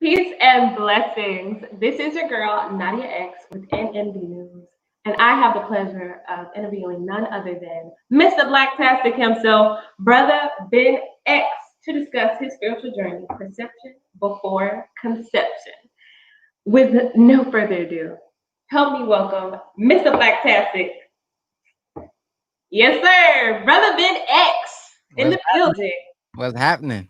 Peace and blessings. This is your girl, Nadia X with NNB News. And I have the pleasure of interviewing none other than Mr. Blacktastic himself, Brother Ben X, to discuss his spiritual journey, perception before conception. With no further ado, help me welcome Mr. Blacktastic. Yes, sir. Brother Ben X in What's the building. what's happening?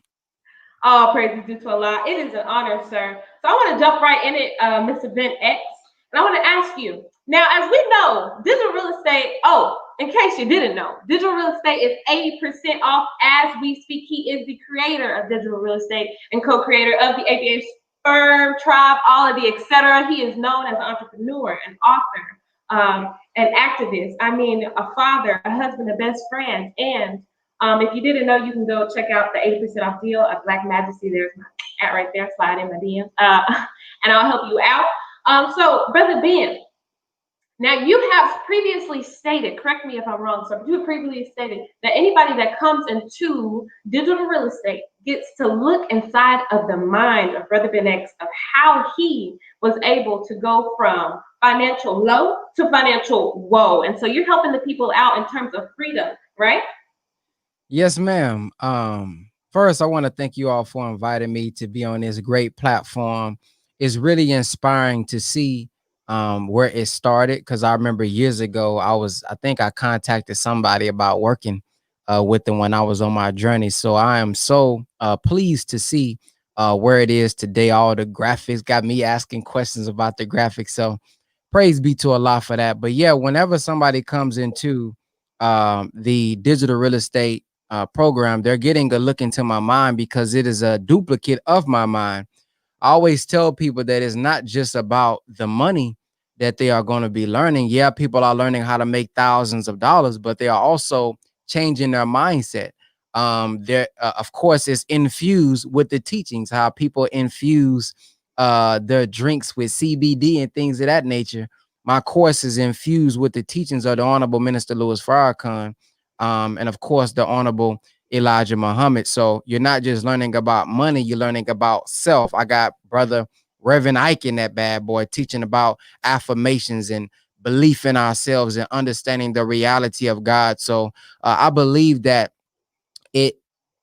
All praises due to Allah. It is an honor, sir. So I want to jump right in it, Mr. Ben X. And I want to ask you, now, as we know, digital real estate, in case you didn't know, digital real estate is 80% off as we speak. He is the creator of digital real estate and co-creator of the ABA Firm, Tribe, all of the etc. He is known as an entrepreneur, an author, an activist. I mean, a father, a husband, a best friend, and if you didn't know, you can go check out the 80% off deal at Black Majesty. There's my at right there. Slide in my DMs, and I'll help you out. So, Brother Ben, now you have previously stated, correct me if I'm wrong, sir, but you have previously stated that anybody that comes into digital real estate gets to look inside of the mind of Brother Ben X of how he was able to go from financial low to financial woe. And so you're helping the people out in terms of freedom, right? Yes, ma'am. First, I want to thank you all for inviting me to be on this great platform. It's really inspiring to see where it started because I remember years ago, I think I contacted somebody about working with them when I was on my journey. So I am so pleased to see where it is today. All the graphics got me asking questions about the graphics. So praise be to Allah for that. But yeah, whenever somebody comes into the digital real estate program, they're getting a look into my mind because it is a duplicate of my mind. I always tell people that it's not just about the money that they are going to be learning. Yeah, people are learning how to make thousands of dollars, but they are also changing their mindset. There, of course, it's infused with the teachings, how people infuse their drinks with CBD and things of that nature. My course is infused with the teachings of the Honorable Minister Louis Farrakhan, and of course, the Honorable Elijah Muhammad. So you're not just learning about money, you're learning about self. I got brother Reverend Ike in that bad boy teaching about affirmations and belief in ourselves and understanding the reality of God. So I believe that it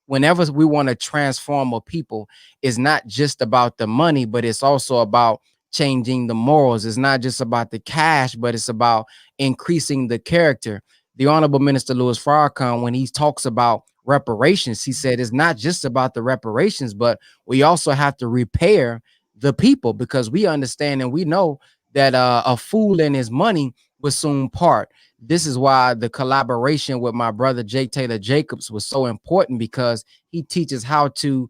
whenever we want to transform a people, it's not just about the money, but it's also about changing the morals. It's not just about the cash, but it's about increasing the character. The Honorable Minister Louis Farrakhan, when he talks about reparations, he said it's not just about the reparations, but we also have to repair the people because we understand and we know that a fool and his money will soon part. This is why the collaboration with my brother Jake Taylor Jacobs was so important because he teaches how to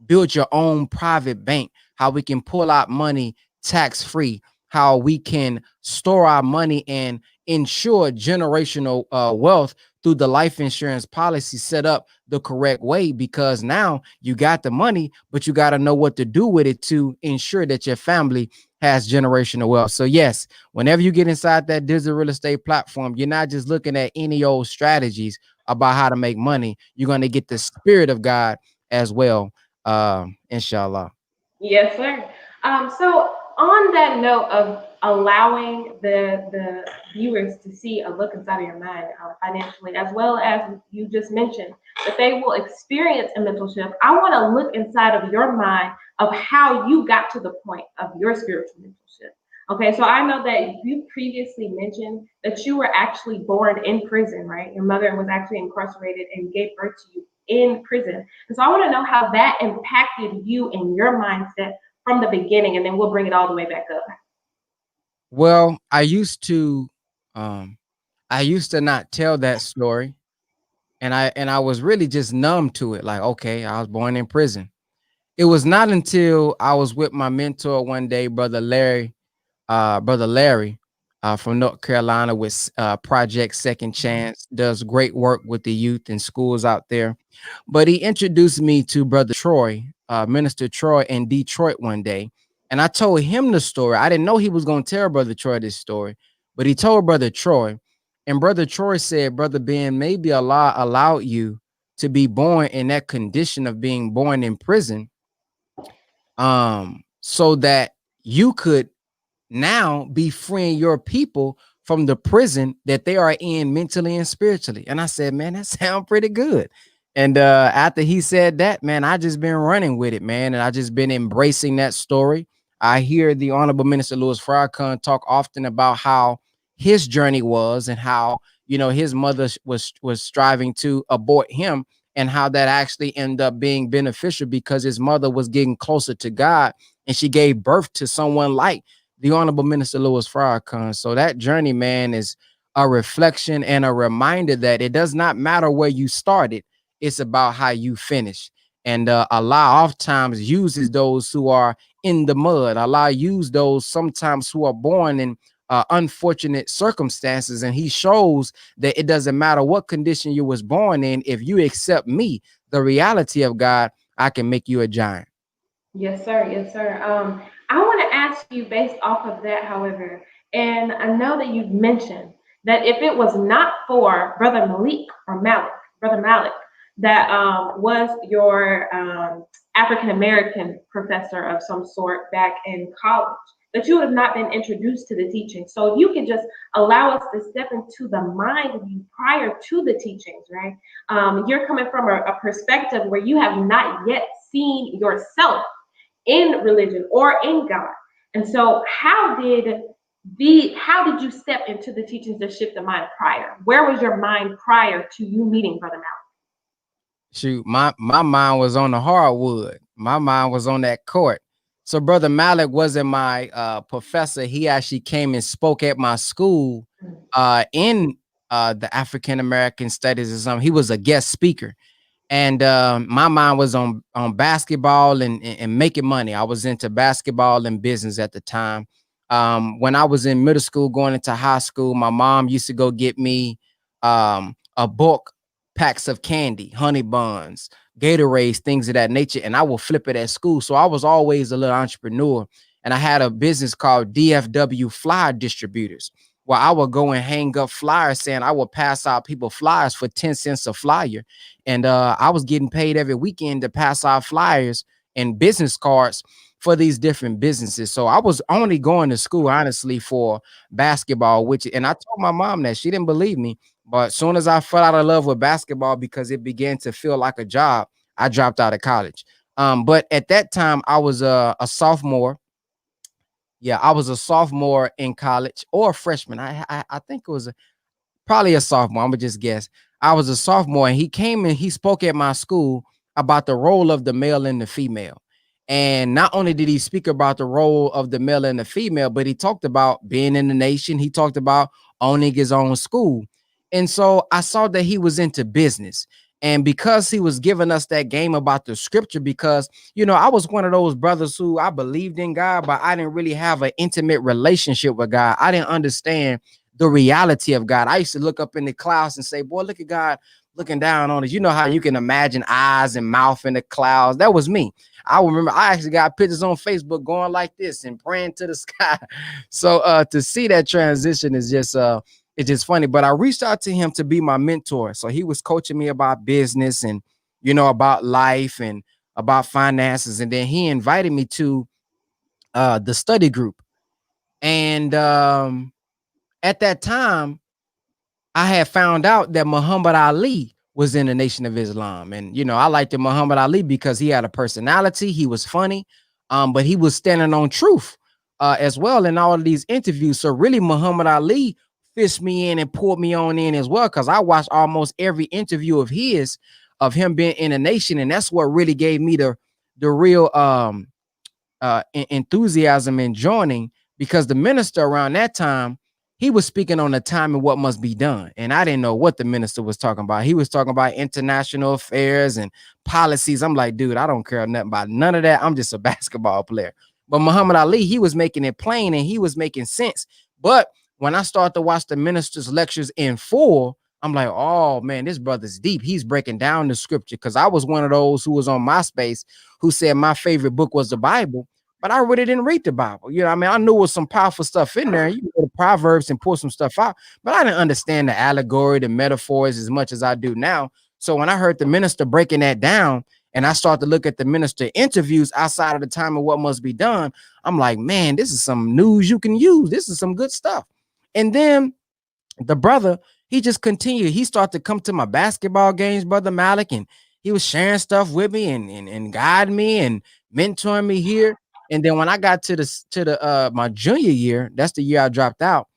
build your own private bank, how we can pull out money tax free, how we can store our money and ensure generational wealth through the life insurance policy set up the correct way, because now you got the money, but you got to know what to do with it to ensure that your family has generational wealth. So yes, whenever you get inside that digital real estate platform, you're not just looking at any old strategies about how to make money. You're going to get the spirit of God as well, inshallah. Yes, sir. So on that note of allowing the viewers to see a look inside of your mind financially, as well as you just mentioned that they will experience a mental shift, I want to look inside of your mind of how you got to the point of your spiritual mental shift. Okay, so I know that you previously mentioned that you were actually born in prison, right? Your mother was actually incarcerated and gave birth to you in prison. And so I want to know how that impacted you and your mindset from the beginning, and then we'll bring it all the way back up. Well, um, I used to not tell that story, and I was really just numb to it. Like, okay, I was born in prison. It was not until I was with my mentor one day, brother Larry, from North Carolina with Project Second Chance, does great work with the youth and schools out there. But he introduced me to brother Troy, Minister Troy in Detroit one day. And I told him the story. I didn't know he was going to tell brother Troy this story, but he told brother Troy. And brother Troy said, brother Ben, maybe Allah allowed you to be born in that condition of being born in prison so that you could now be freeing your people from the prison that they are in mentally and spiritually. And I said, man, that sounds pretty good. And after he said that, man, I just been running with it, man. And I just been embracing that story. I hear the Honorable Minister Louis Farrakhan talk often about how his journey was and how, you know, his mother was striving to abort him, and how that actually ended up being beneficial because his mother was getting closer to God, and she gave birth to someone like the Honorable Minister Louis Farrakhan. So that journey, man, is a reflection and a reminder that it does not matter where you started. It's about how you finish. And Allah oftentimes uses those who are in the mud. Allah uses those sometimes who are born in unfortunate circumstances. And he shows that it doesn't matter what condition you was born in. If you accept me, the reality of God, I can make you a giant. Yes, sir. Yes, sir. I want to ask you based off of that, however, and I know that you've mentioned that if it was not for Brother Malik or Malik, Brother Malik, that was your African American professor of some sort back in college, that you would have not been introduced to the teaching. So if you could just allow us to step into the mind of you prior to the teachings, right? You're coming from a perspective where you have not yet seen yourself in religion or in God. And so how did you step into the teachings to shift the mind prior? Where was your mind prior to you meeting Brother Malik? Shoot, my mind was on the hardwood. My mind was on that court. So Brother Malik wasn't my professor. He actually came and spoke at my school in the African American studies or something. He was a guest speaker. And my mind was on basketball and making money. I was into basketball and business at the time. When I was in middle school, going into high school, my mom used to go get me a book, packs of candy, honey buns, Gatorades, things of that nature, and I will flip it at school. So I was always a little entrepreneur, and I had a business called DFW Flyer Distributors, where I would go and hang up flyers saying I would pass out people flyers for 10 cents a flyer. And I was getting paid every weekend to pass out flyers and business cards for these different businesses. So I was only going to school, honestly, for basketball, and I told my mom that. She didn't believe me. But as soon as I fell out of love with basketball because it began to feel like a job, I dropped out of college. But at that time, I was a sophomore. Yeah, I was a sophomore in college, or a freshman. I think it was probably a sophomore. I'm gonna just guess. I was a sophomore, and he came and he spoke at my school about the role of the male and the female. And not only did he speak about the role of the male and the female, but he talked about being in the nation. He talked about owning his own school. And so I saw that he was into business. And because he was giving us that game about the scripture, because, you know, I was one of those brothers who I believed in God, but I didn't really have an intimate relationship with God. I didn't understand the reality of God. I used to look up in the clouds and say, boy, look at God looking down on us. You know how you can imagine eyes and mouth in the clouds. That was me. I remember I actually got pictures on Facebook going like this and praying to the sky. So to see that transition is just it's just funny. But I reached out to him to be my mentor. So he was coaching me about business and, you know, about life and about finances. And then he invited me to the study group. And at that time, I had found out that Muhammad Ali was in the Nation of Islam. And, you know, I liked Muhammad Ali because he had a personality. He was funny, but he was standing on truth as well in all of these interviews. So really, Muhammad Ali fished me in and pulled me on in as well, because I watched almost every interview of his, of him being in the nation. And that's what really gave me the real enthusiasm in joining, because the minister around that time, he was speaking on the time and what must be done. And I didn't know what the minister was talking about. He was talking about international affairs and policies. I'm like, dude, I don't care nothing about none of that. I'm just a basketball player. But Muhammad Ali, he was making it plain and he was making sense. But when I started to watch the minister's lectures in full, I'm like, oh man, this brother's deep. He's breaking down the scripture. Because I was one of those who was on MySpace who said my favorite book was the Bible, but I really didn't read the Bible. You know, I mean, I knew there was some powerful stuff in there. You can go to Proverbs and pull some stuff out, but I didn't understand the allegory, the metaphors as much as I do now. So when I heard the minister breaking that down, and I start to look at the minister interviews outside of the time of what must be done, I'm like, man, this is some news you can use. This is some good stuff. And then the brother, he just continued. He started to come to my basketball games, Brother Malik, and he was sharing stuff with me and guiding me and mentoring me here. And then when I got to the my junior year, that's the year I dropped out.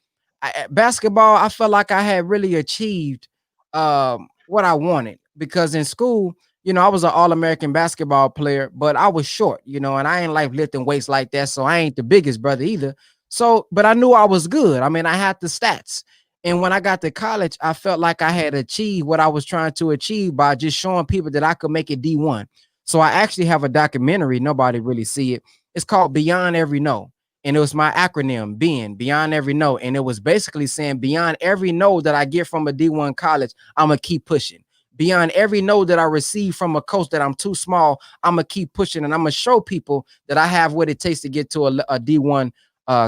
Basketball, I felt like I had really achieved what I wanted, because in school, I was an All-American basketball player, but I was short, and I ain't like lifting weights like that, so I ain't the biggest brother either. So, but I knew I was good. I mean, I had the stats. And when I got to college, I felt like I had achieved what I was trying to achieve by just showing people that I could make it D1. So I actually have a documentary. Nobody really see it. It's called Beyond Every No. And it was my acronym, Beyond Every No. And it was basically saying beyond every no that I get from a D1 college, I'm going to keep pushing. Beyond every no that I receive from a coach that I'm too small, I'm going to keep pushing. And I'm going to show people that I have what it takes to get to a D1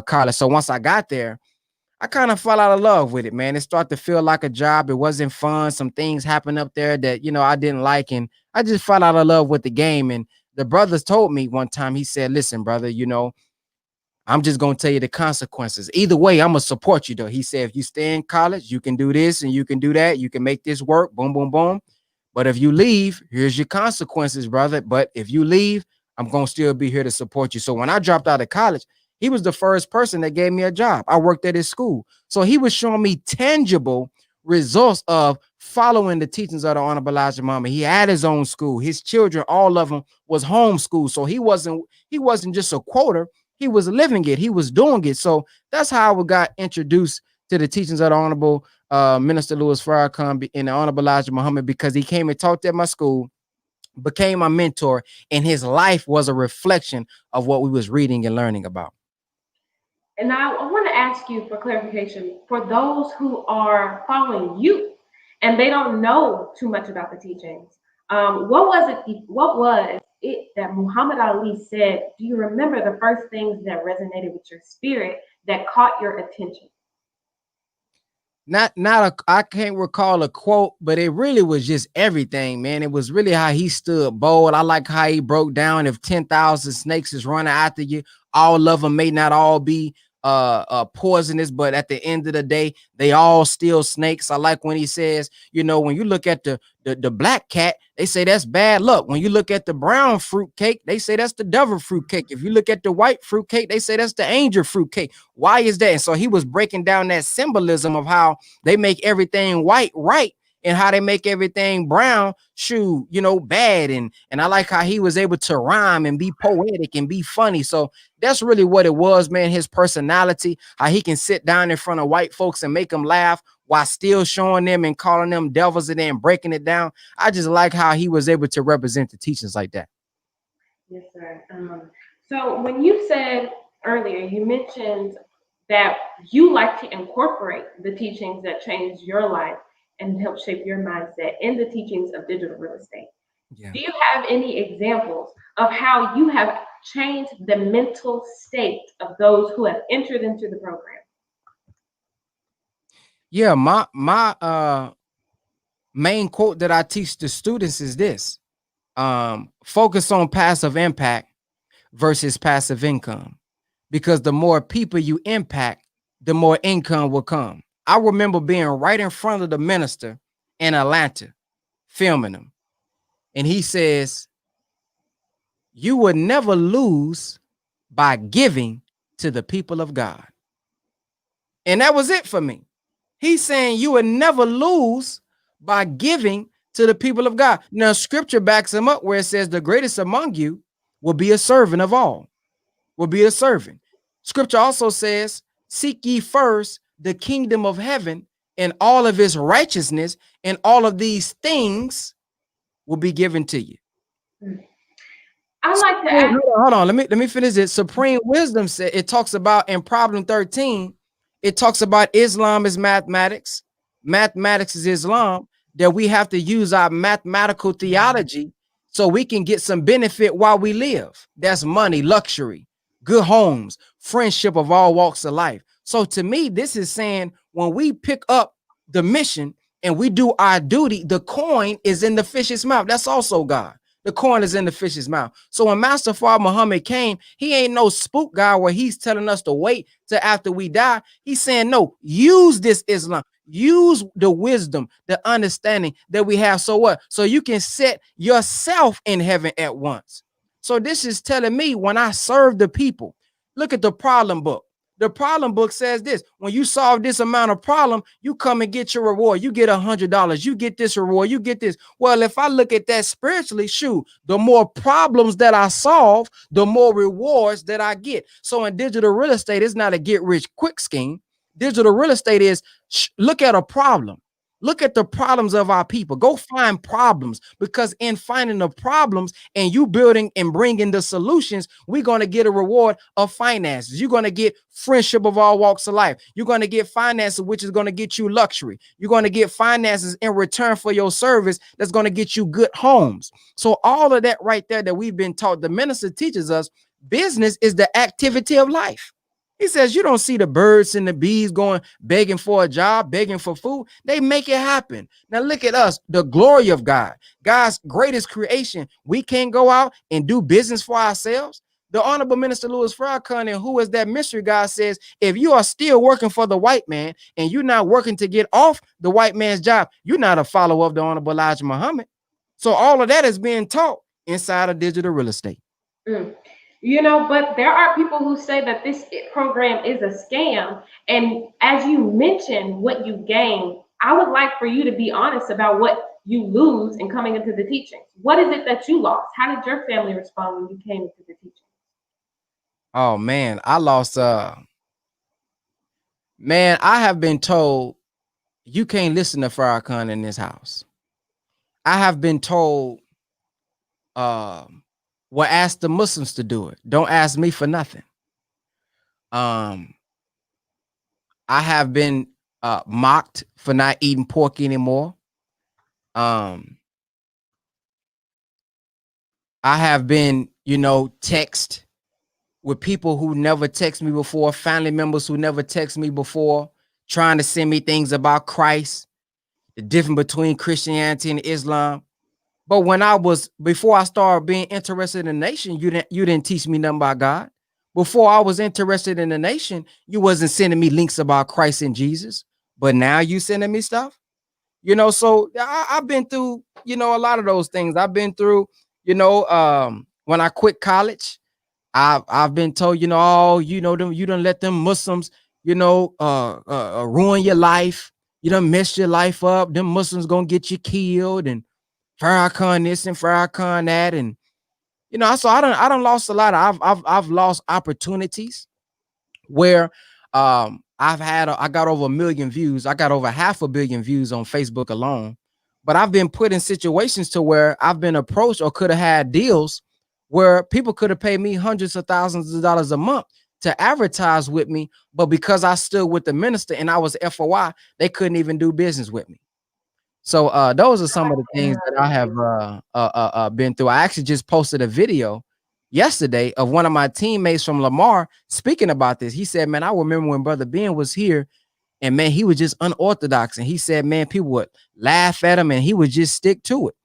college. So once I got there, I kind of fell out of love with it, man. It started to feel like a job. It wasn't fun. Some things happened up there that, I didn't like. And I just fell out of love with the game. And the brothers told me one time, he said, listen, brother, I'm just going to tell you the consequences. Either way, I'm going to support you, though. He said, if you stay in college, you can do this and you can do that. You can make this work. Boom, boom, boom. But if you leave, here's your consequences, brother. But if you leave, I'm going to still be here to support you. So when I dropped out of college, he was the first person that gave me a job. I worked at his school. So he was showing me tangible results of following the teachings of the Honorable Elijah Muhammad. He had his own school. His children, all of them, was homeschooled. So he wasn't just a quoter. He was living it. He was doing it. So that's how I got introduced to the teachings of the Honorable Minister Louis Farrakhan and the Honorable Elijah Muhammad, because he came and taught at my school, became my mentor, and his life was a reflection of what we was reading and learning about. And I want to ask you for clarification for those who are following you and they don't know too much about the teachings. What was it that Muhammad Ali said? Do you remember the first things that resonated with your spirit that caught your attention? I can't recall a quote, but it really was just everything, man. It was really how he stood bold. I like how he broke down, if 10,000 snakes is running after you, all of them may not all be poisonous, but at the end of the day, they all still snakes. I like when he says, when you look at the black cat, they say that's bad luck. When you look at the brown fruit cake, they say that's the devil fruit cake. If you look at the white fruit cake, they say that's the angel fruit cake. Why is that? And so he was breaking down that symbolism of how they make everything white right, and how they make everything brown bad. And I like how he was able to rhyme and be poetic and be funny. So that's really what it was, man. His personality, how he can sit down in front of white folks and make them laugh while still showing them and calling them devils and then breaking it down. I just like how he was able to represent the teachings like that. Yes, sir. So when you said earlier, you mentioned that you like to incorporate the teachings that changed your life and help shape your mindset in the teachings of digital real estate. Yeah. Do you have any examples of how you have changed the mental state of those who have entered into the program? Yeah, my main quote that I teach the students is this: focus on passive impact versus passive income, because the more people you impact, the more income will come. I remember being right in front of the minister in Atlanta, filming him. And he says, you would never lose by giving to the people of God. And that was it for me. He's saying you would never lose by giving to the people of God. Now, scripture backs him up where it says the greatest among you will be a servant of all, will be a servant. Scripture also says, seek ye first the kingdom of heaven and all of its righteousness, and all of these things will be given to you. I like to ask. Hold on. Let me finish it. Supreme Wisdom said, it talks about in problem 13, it talks about Islam is mathematics. Mathematics is Islam, that we have to use our mathematical theology so we can get some benefit while we live. That's money, luxury, good homes, friendship of all walks of life. So to me, this is saying when we pick up the mission and we do our duty, the coin is in the fish's mouth. That's also God. The coin is in the fish's mouth. So when Master Fard Muhammad came, he ain't no spook guy where he's telling us to wait till after we die. He's saying, no, use this Islam. Use the wisdom, the understanding that we have. So what? So you can set yourself in heaven at once. So this is telling me when I serve the people, look at the problem book. The problem book says this: when you solve this amount of problem, you come and get your reward. You get $100. You get this reward. You get this. Well, if I look at that spiritually, shoot, the more problems that I solve, the more rewards that I get. So in digital real estate, it's not a get rich quick scheme. Digital real estate is look at a problem. Look at the problems of our people. Go find problems, because in finding the problems and you building and bringing the solutions, we're going to get a reward of finances. You're going to get friendship of all walks of life. You're going to get finances, which is going to get you luxury. You're going to get finances in return for your service that's going to get you good homes. So all of that right there that we've been taught, the minister teaches us, business is the activity of life. He says, you don't see the birds and the bees going begging for a job, begging for food. They make it happen. Now look at us, the glory of God, God's greatest creation. We can't go out and do business for ourselves. The Honorable Minister Louis Farrakhan, and who is that mystery guy, says, if you are still working for the white man and you're not working to get off the white man's job, you're not a follower of the Honorable Elijah Muhammad. So all of that is being taught inside of digital real estate. You know, but there are people who say that this program is a scam. And as you mentioned what you gain, I would like for you to be honest about what you lose in coming into the teachings. What is it that you lost? How did your family respond when you came into the teachings? Oh man, I lost man, I have been told you can't listen to Farrakhan in this house. I have been told well, ask the Muslims to do it. Don't ask me for nothing. I have been mocked for not eating pork anymore. I have been, text with people who never text me before, family members who never text me before, trying to send me things about Christ, the difference between Christianity and Islam. But before I started being interested in the nation, you didn't teach me nothing about God. Before I was interested in the nation, you wasn't sending me links about Christ and Jesus. But now you sending me stuff, so I've been through, a lot of those things. I've been through, when I quit college, I've been told, you done let them Muslims, ruin your life. You done mess your life up. Them Muslims gonna get you killed, and Farrakhan this and Farrakhan that, and so I done lost a lot. I've lost opportunities where I got over 1 million views. I got over 500 million views on Facebook alone. But I've been put in situations to where I've been approached or could have had deals where people could have paid me hundreds of thousands of dollars a month to advertise with me. But because I stood with the minister and I was FOI, they couldn't even do business with me. So those are some of the things that I have been through. I actually just posted a video yesterday of one of my teammates from Lamar speaking about this. He said, man, I remember when Brother Ben was here, and man, he was just unorthodox. And he said, man, people would laugh at him and he would just stick to it.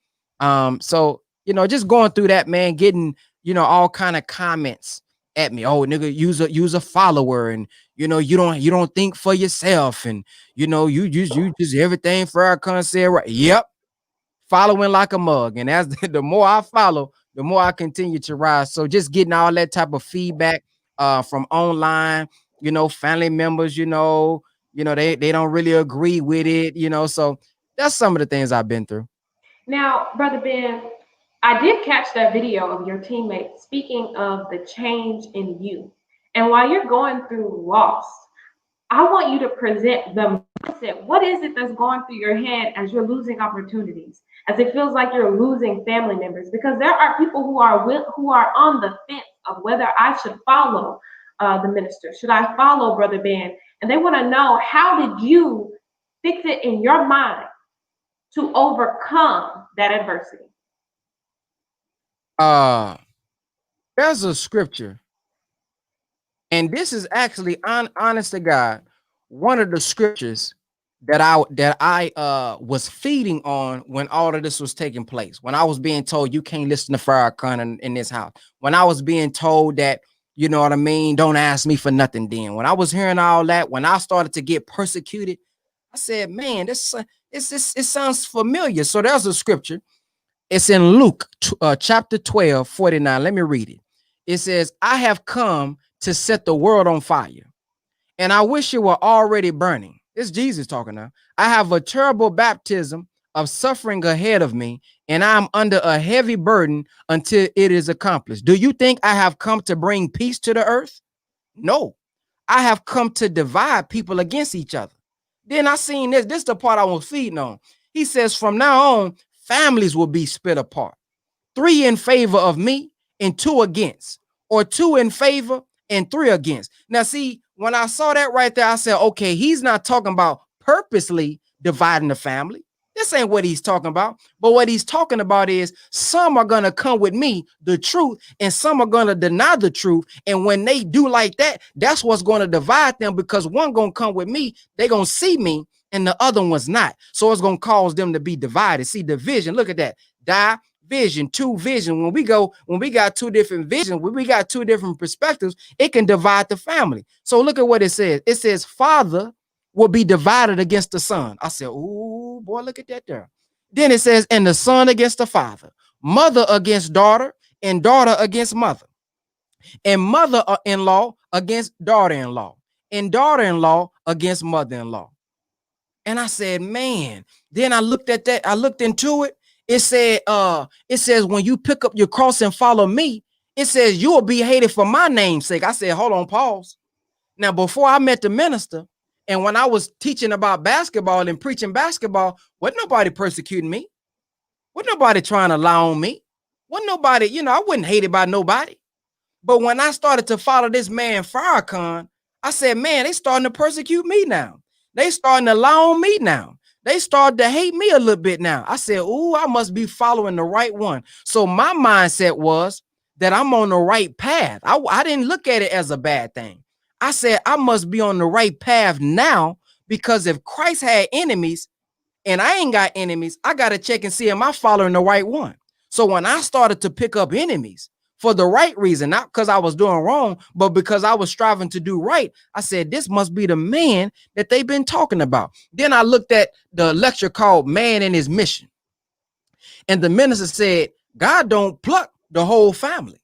So, just going through that, man, getting, all kind of comments at me. Oh, nigga, use a follower, and you don't think for yourself, and you just everything Farrakhan said, right? Yep, following like a mug. And as the more I follow, the more I continue to rise. So just getting all that type of feedback from online, family members, they don't really agree with it, so that's some of the things I've been through. Now, Brother Ben, I did catch that video of your teammate speaking of the change in you. And while you're going through loss, I want you to present the mindset. What is it that's going through your head as you're losing opportunities, as it feels like you're losing family members? Because there are people who are on the fence of whether I should follow the minister. Should I follow Brother Ben? And they want to know, how did you fix it in your mind to overcome that adversity? There's a scripture, and this is actually honest to God, one of the scriptures that I was feeding on when all of this was taking place. When I was being told you can't listen to Farrakhan in this house. When I was being told that, you know what I mean, don't ask me for nothing then. When I was hearing all that, when I started to get persecuted, I said, man, it sounds familiar. So there's a scripture. It's in Luke chapter 12, 49. Let me read it. It says, I have come to set the world on fire, and I wish it were already burning. It's Jesus talking now. I have a terrible baptism of suffering ahead of me, and I'm under a heavy burden until it is accomplished. Do you think I have come to bring peace to the earth? No, I have come to divide people against each other. Then I seen this. This is the part I was feeding on. He says, from now on, families will be split apart. 3 in favor of me and 2 against, or 2 in favor and 3 against. Now, see, when I saw that right there, I said, okay, he's not talking about purposely dividing the family. This ain't what he's talking about. But what he's talking about is some are going to come with me, the truth, and some are going to deny the truth. And when they do like that, that's what's going to divide them, because one going to come with me, they're going to see me, and the other one's not. So it's going to cause them to be divided. See, division, look at that. Vision, 2 vision. When we got 2 different visions, when we got 2 different perspectives, it can divide the family. So look at what it says. It says, father will be divided against the son. I said, oh boy, look at that there. Then it says, and the son against the father, mother against daughter, and daughter against mother, and mother-in-law against daughter-in-law, and daughter-in-law against mother-in-law. And I said, man, then I looked at that. I looked into it. It says, when you pick up your cross and follow me, it says you will be hated for my name's sake. I said, hold on, pause. Now, before I met the minister, and when I was teaching about basketball and preaching basketball, wasn't nobody persecuting me. Wasn't nobody trying to lie on me. Wasn't nobody, I wasn't hated by nobody. But when I started to follow this man, Farrakhan, I said, man, they starting to persecute me now. They starting to lie on me now. They started to hate me a little bit now. I said, ooh, I must be following the right one. So my mindset was that I'm on the right path. I didn't look at it as a bad thing. I said, I must be on the right path now, because if Christ had enemies and I ain't got enemies, I got to check and see, am I following the right one? So when I started to pick up enemies for the right reason, not because I was doing wrong, but because I was striving to do right, I said, this must be the man that they've been talking about. Then I looked at the lecture called Man and His Mission. And the minister said, God don't pluck the whole family.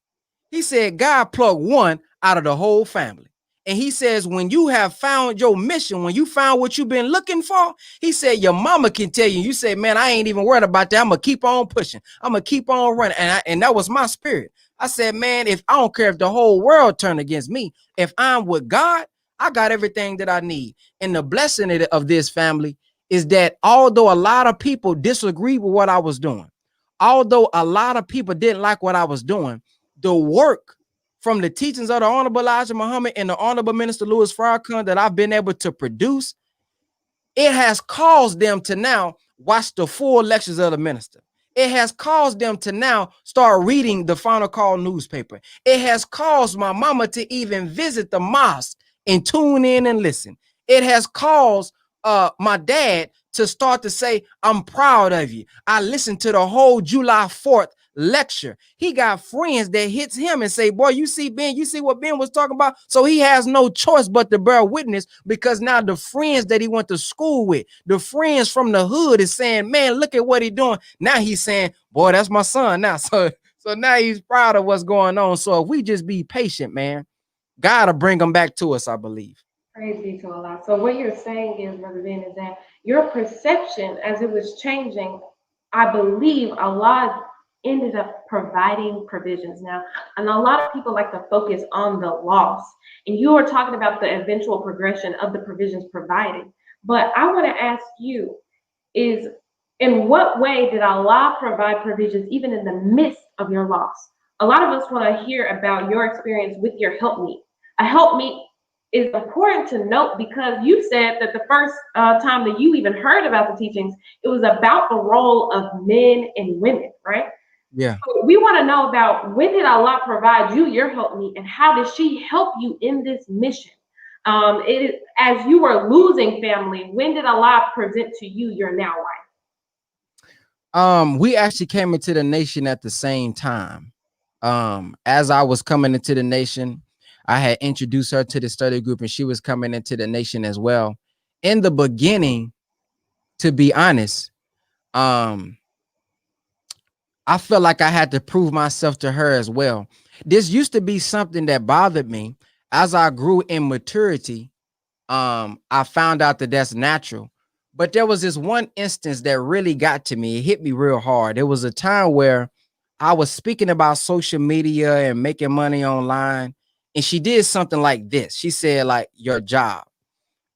He said, God plucked one out of the whole family. And he says, when you have found your mission, when you found what you've been looking for, he said, your mama can tell you, you say, man, I ain't even worried about that. I'm going to keep on pushing. I'm going to keep on running. And that was my spirit. I said, man, if I don't care if the whole world turned against me, if I'm with God, I got everything that I need. And the blessing of this family is that although a lot of people disagree with what I was doing, although a lot of people didn't like what I was doing, the work from the teachings of the Honorable Elijah Muhammad and the Honorable Minister Louis Farrakhan that I've been able to produce, it has caused them to now watch the full lectures of the minister. It has caused them to now start reading the Final Call newspaper. It has caused my mama to even visit the mosque and tune in and listen. It has caused my dad to start to say, I'm proud of you. I listened to the whole July 4th lecture. He got friends that hits him and say, boy, you see Ben, you see what Ben was talking about? So he has no choice but to bear witness, because now the friends that he went to school with, the friends from the hood is saying, man, look at what he's doing. Now he's saying, boy, that's my son now. So now he's proud of what's going on. So if we just be patient, man, God will bring them back to us, I believe. Praise be to Allah. So what you're saying is, Brother Ben, is that your perception as it was changing, I believe Allah ended up providing provisions now. And a lot of people like to focus on the loss. And you are talking about the eventual progression of the provisions provided. But I want to ask you, is in what way did Allah provide provisions even in the midst of your loss? A lot of us want to hear about your experience with your helpmeet. A helpmeet is important to note because you said that the first time that you even heard about the teachings, it was about the role of men and women, right? Yeah. So we want to know about, when did Allah provide you your helpmeet, and how did she help you in this mission? It as you were losing family, when did Allah present to you your now wife? We actually came into the nation at the same time. As I was coming into the nation, I had introduced her to the study group, and she was coming into the nation as well. In the beginning, to be honest, I felt like I had to prove myself to her as well. This used to be something that bothered me. As I grew in maturity, I found out that that's natural. But there was this one instance that really got to me. It hit me real hard. It was a time where I was speaking about social media and making money online, and she did something like this. She said, like, your job.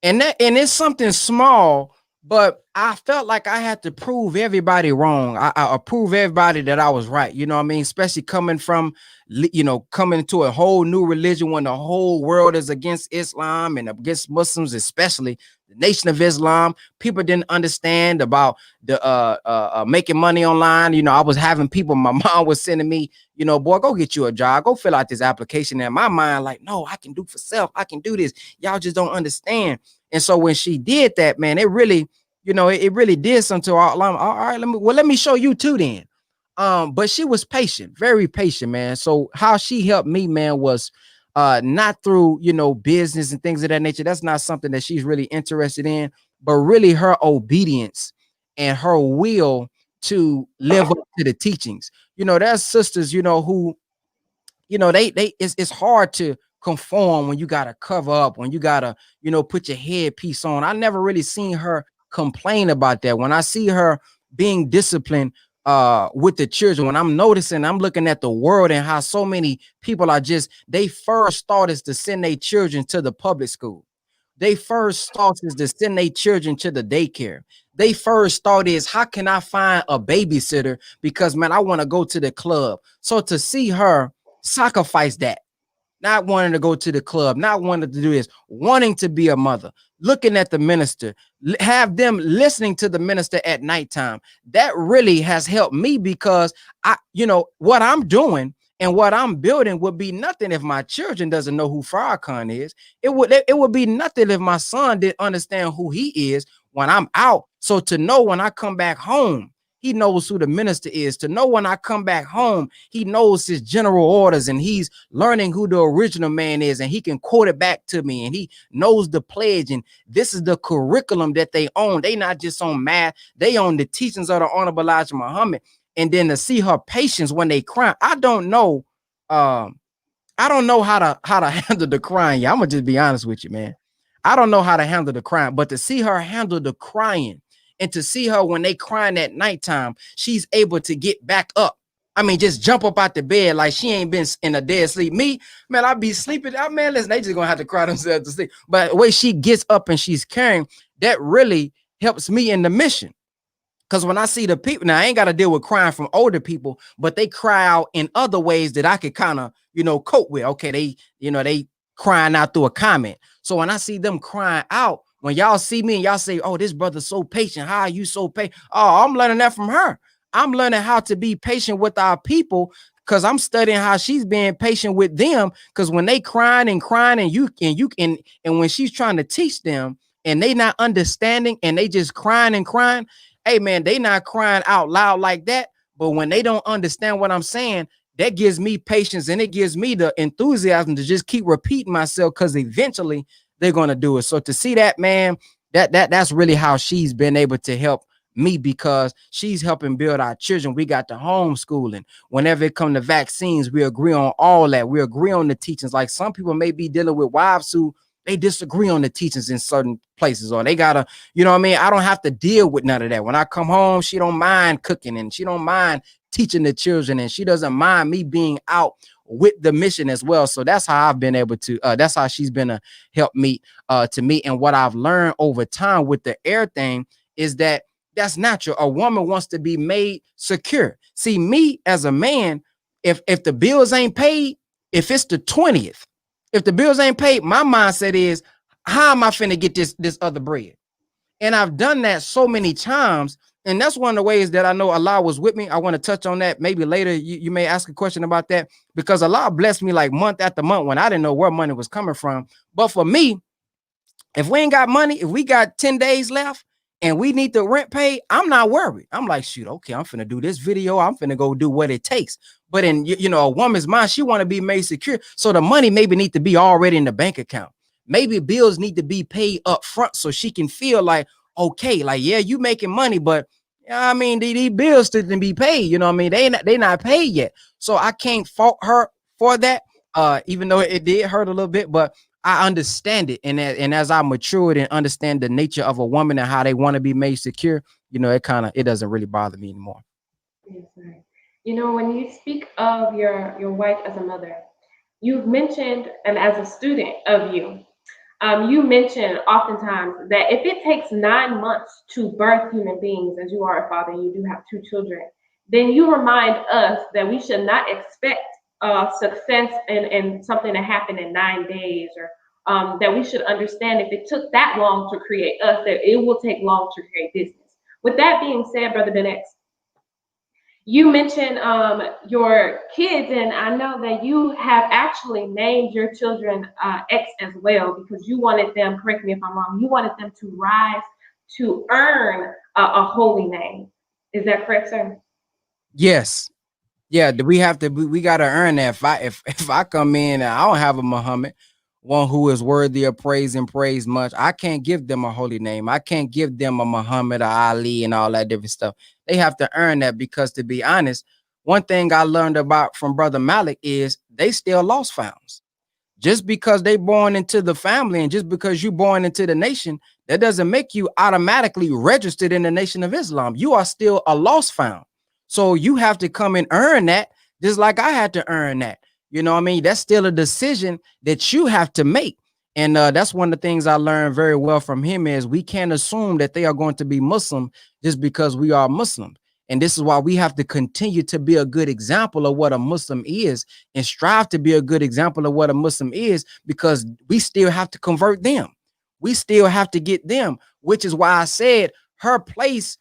And it's something small, but I felt like I had to prove everybody wrong. I prove everybody that I was right. You know what I mean? Especially coming from, coming into a whole new religion when the whole world is against Islam and against Muslims, especially the Nation of Islam. People didn't understand about the making money online. You know, I was having people, my mom was sending me, boy, go get you a job, go fill out this application. In my mind, like, no, I can do for self. I can do this. Y'all just don't understand. And so when she did that, man, it really, it really did something to all right, let me show you too then. But she was patient, very patient, man. So how she helped me, man, was not through, business and things of that nature. That's not something that she's really interested in, but really her obedience and her will to live up to the teachings. There's sisters, who, it's hard to conform when you gotta cover up, when you gotta, put your headpiece on. I never really seen her complain about that. When I see her being disciplined with the children, when I'm noticing, I'm looking at the world and how so many people are just, they first thought is to send their children to the public school. They first thought is to send their children to the daycare. They first thought is, how can I find a babysitter? Because, man, I want to go to the club. So to see her sacrifice that, not wanting to go to the club, not wanting to do this, wanting to be a mother, looking at the minister, have them listening to the minister at nighttime. That really has helped me because what I'm doing and what I'm building would be nothing if my children doesn't know who Farrakhan is. It would be nothing if my son didn't understand who he is when I'm out. So to know when I come back home, he knows who the minister is. To know when I come back home, he knows his general orders and he's learning who the original man is and he can quote it back to me and he knows the pledge. And this is the curriculum that they own. They not just on math. They own the teachings of the Honorable Elijah Muhammad. And then to see her patience when they cry, I don't know how to handle the crying. Yeah, I'm gonna just be honest with you, man. I don't know how to handle the crying, but to see her handle the crying and to see her when they crying at nighttime, she's able to get back up. I mean, just jump up out the bed like she ain't been in a dead sleep. Me, man, I be sleeping. Man, listen, they just gonna have to cry themselves to sleep. But the way she gets up and she's carrying, that really helps me in the mission. Because when I see the people, now I ain't got to deal with crying from older people, but they cry out in other ways that I could kind of, cope with. Okay, they crying out through a comment. So when I see them crying out, when y'all see me and y'all say, oh, this brother's so patient. How are you so patient? Oh, I'm learning that from her. I'm learning how to be patient with our people because I'm studying how she's being patient with them. Because when they crying and when she's trying to teach them and they not understanding and they just crying and crying, hey, man, they not crying out loud like that. But when they don't understand what I'm saying, that gives me patience and it gives me the enthusiasm to just keep repeating myself because eventually they're going to do it. So to see that, man, that's really how she's been able to help me because she's helping build our children. We got the homeschooling. Whenever it comes to vaccines, we agree on all that. We agree on the teachings. Like some people may be dealing with wives who they disagree on the teachings in certain places, or they gotta, I don't have to deal with none of that. When I come home, she don't mind cooking and she don't mind teaching the children and she doesn't mind me being out with the mission as well. So that's how I've been able to, that's how she's been a help me to me. And what I've learned over time with the air thing is that that's natural. A woman wants to be made secure. See, me as a man, if the bills ain't paid, if it's the 20th, if the bills ain't paid, my mindset is, how am I finna get this other bread? And I've done that so many times. And that's one of the ways that I know Allah was with me. I want to touch on that. Maybe later you may ask a question about that because Allah blessed me like month after month when I didn't know where money was coming from. But for me, If we ain't got money, if we got 10 days left and we need the rent paid, I'm not worried. I'm like, shoot, okay, I'm finna do this video. I'm finna go do what it takes. But in, you know, a woman's mind, she want to be made secure. So the money maybe need to be already in the bank account. Maybe bills need to be paid up front so she can feel like, okay, like, yeah, you making money, but I mean, these bills still can be paid. You know what I mean? They not paid yet. So I can't fault her for that. Even though it did hurt a little bit, but I understand it. And as I matured and understand the nature of a woman and how they want to be made secure, you know, it doesn't really bother me anymore. Yes, sir. You know, when you speak of your wife as a mother, you've mentioned, and as a student of you, you mentioned oftentimes that if it takes 9 months to birth human beings, as you are a father and you do have two children, then you remind us that we should not expect success and something to happen in 9 days, or that we should understand if it took that long to create us, that it will take long to create business. With that being said, Brother Ben X, you mentioned your kids, and I know that you have actually named your children X as well, because you wanted them, correct me if I'm wrong, you wanted them to rise to earn a holy name. Is that correct, sir? Yes. Yeah, we gotta earn that. If I come in and I don't have a Muhammad, one who is worthy of praise and praise much, I can't give them a holy name. I can't give them a Muhammad or Ali and all that different stuff. They have to earn that, because to be honest, one thing I learned about from Brother Malik is they still lost founds. Just because they born into the family and just because you born into the nation, that doesn't make you automatically registered in the Nation of Islam. You are still a lost found. So you have to come and earn that, just like I had to earn that. You know what I mean? That's still a decision that you have to make. And that's one of the things I learned very well from him is we can't assume that they are going to be Muslim just because we are Muslim. And this is why we have to continue to be a good example of what a Muslim is and strive to be a good example of what a Muslim is, because we still have to convert them. We still have to get them, which is why I said her place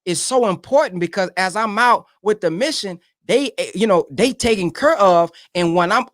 is so important, because as I'm out with the mission, they taken care of. And when I'm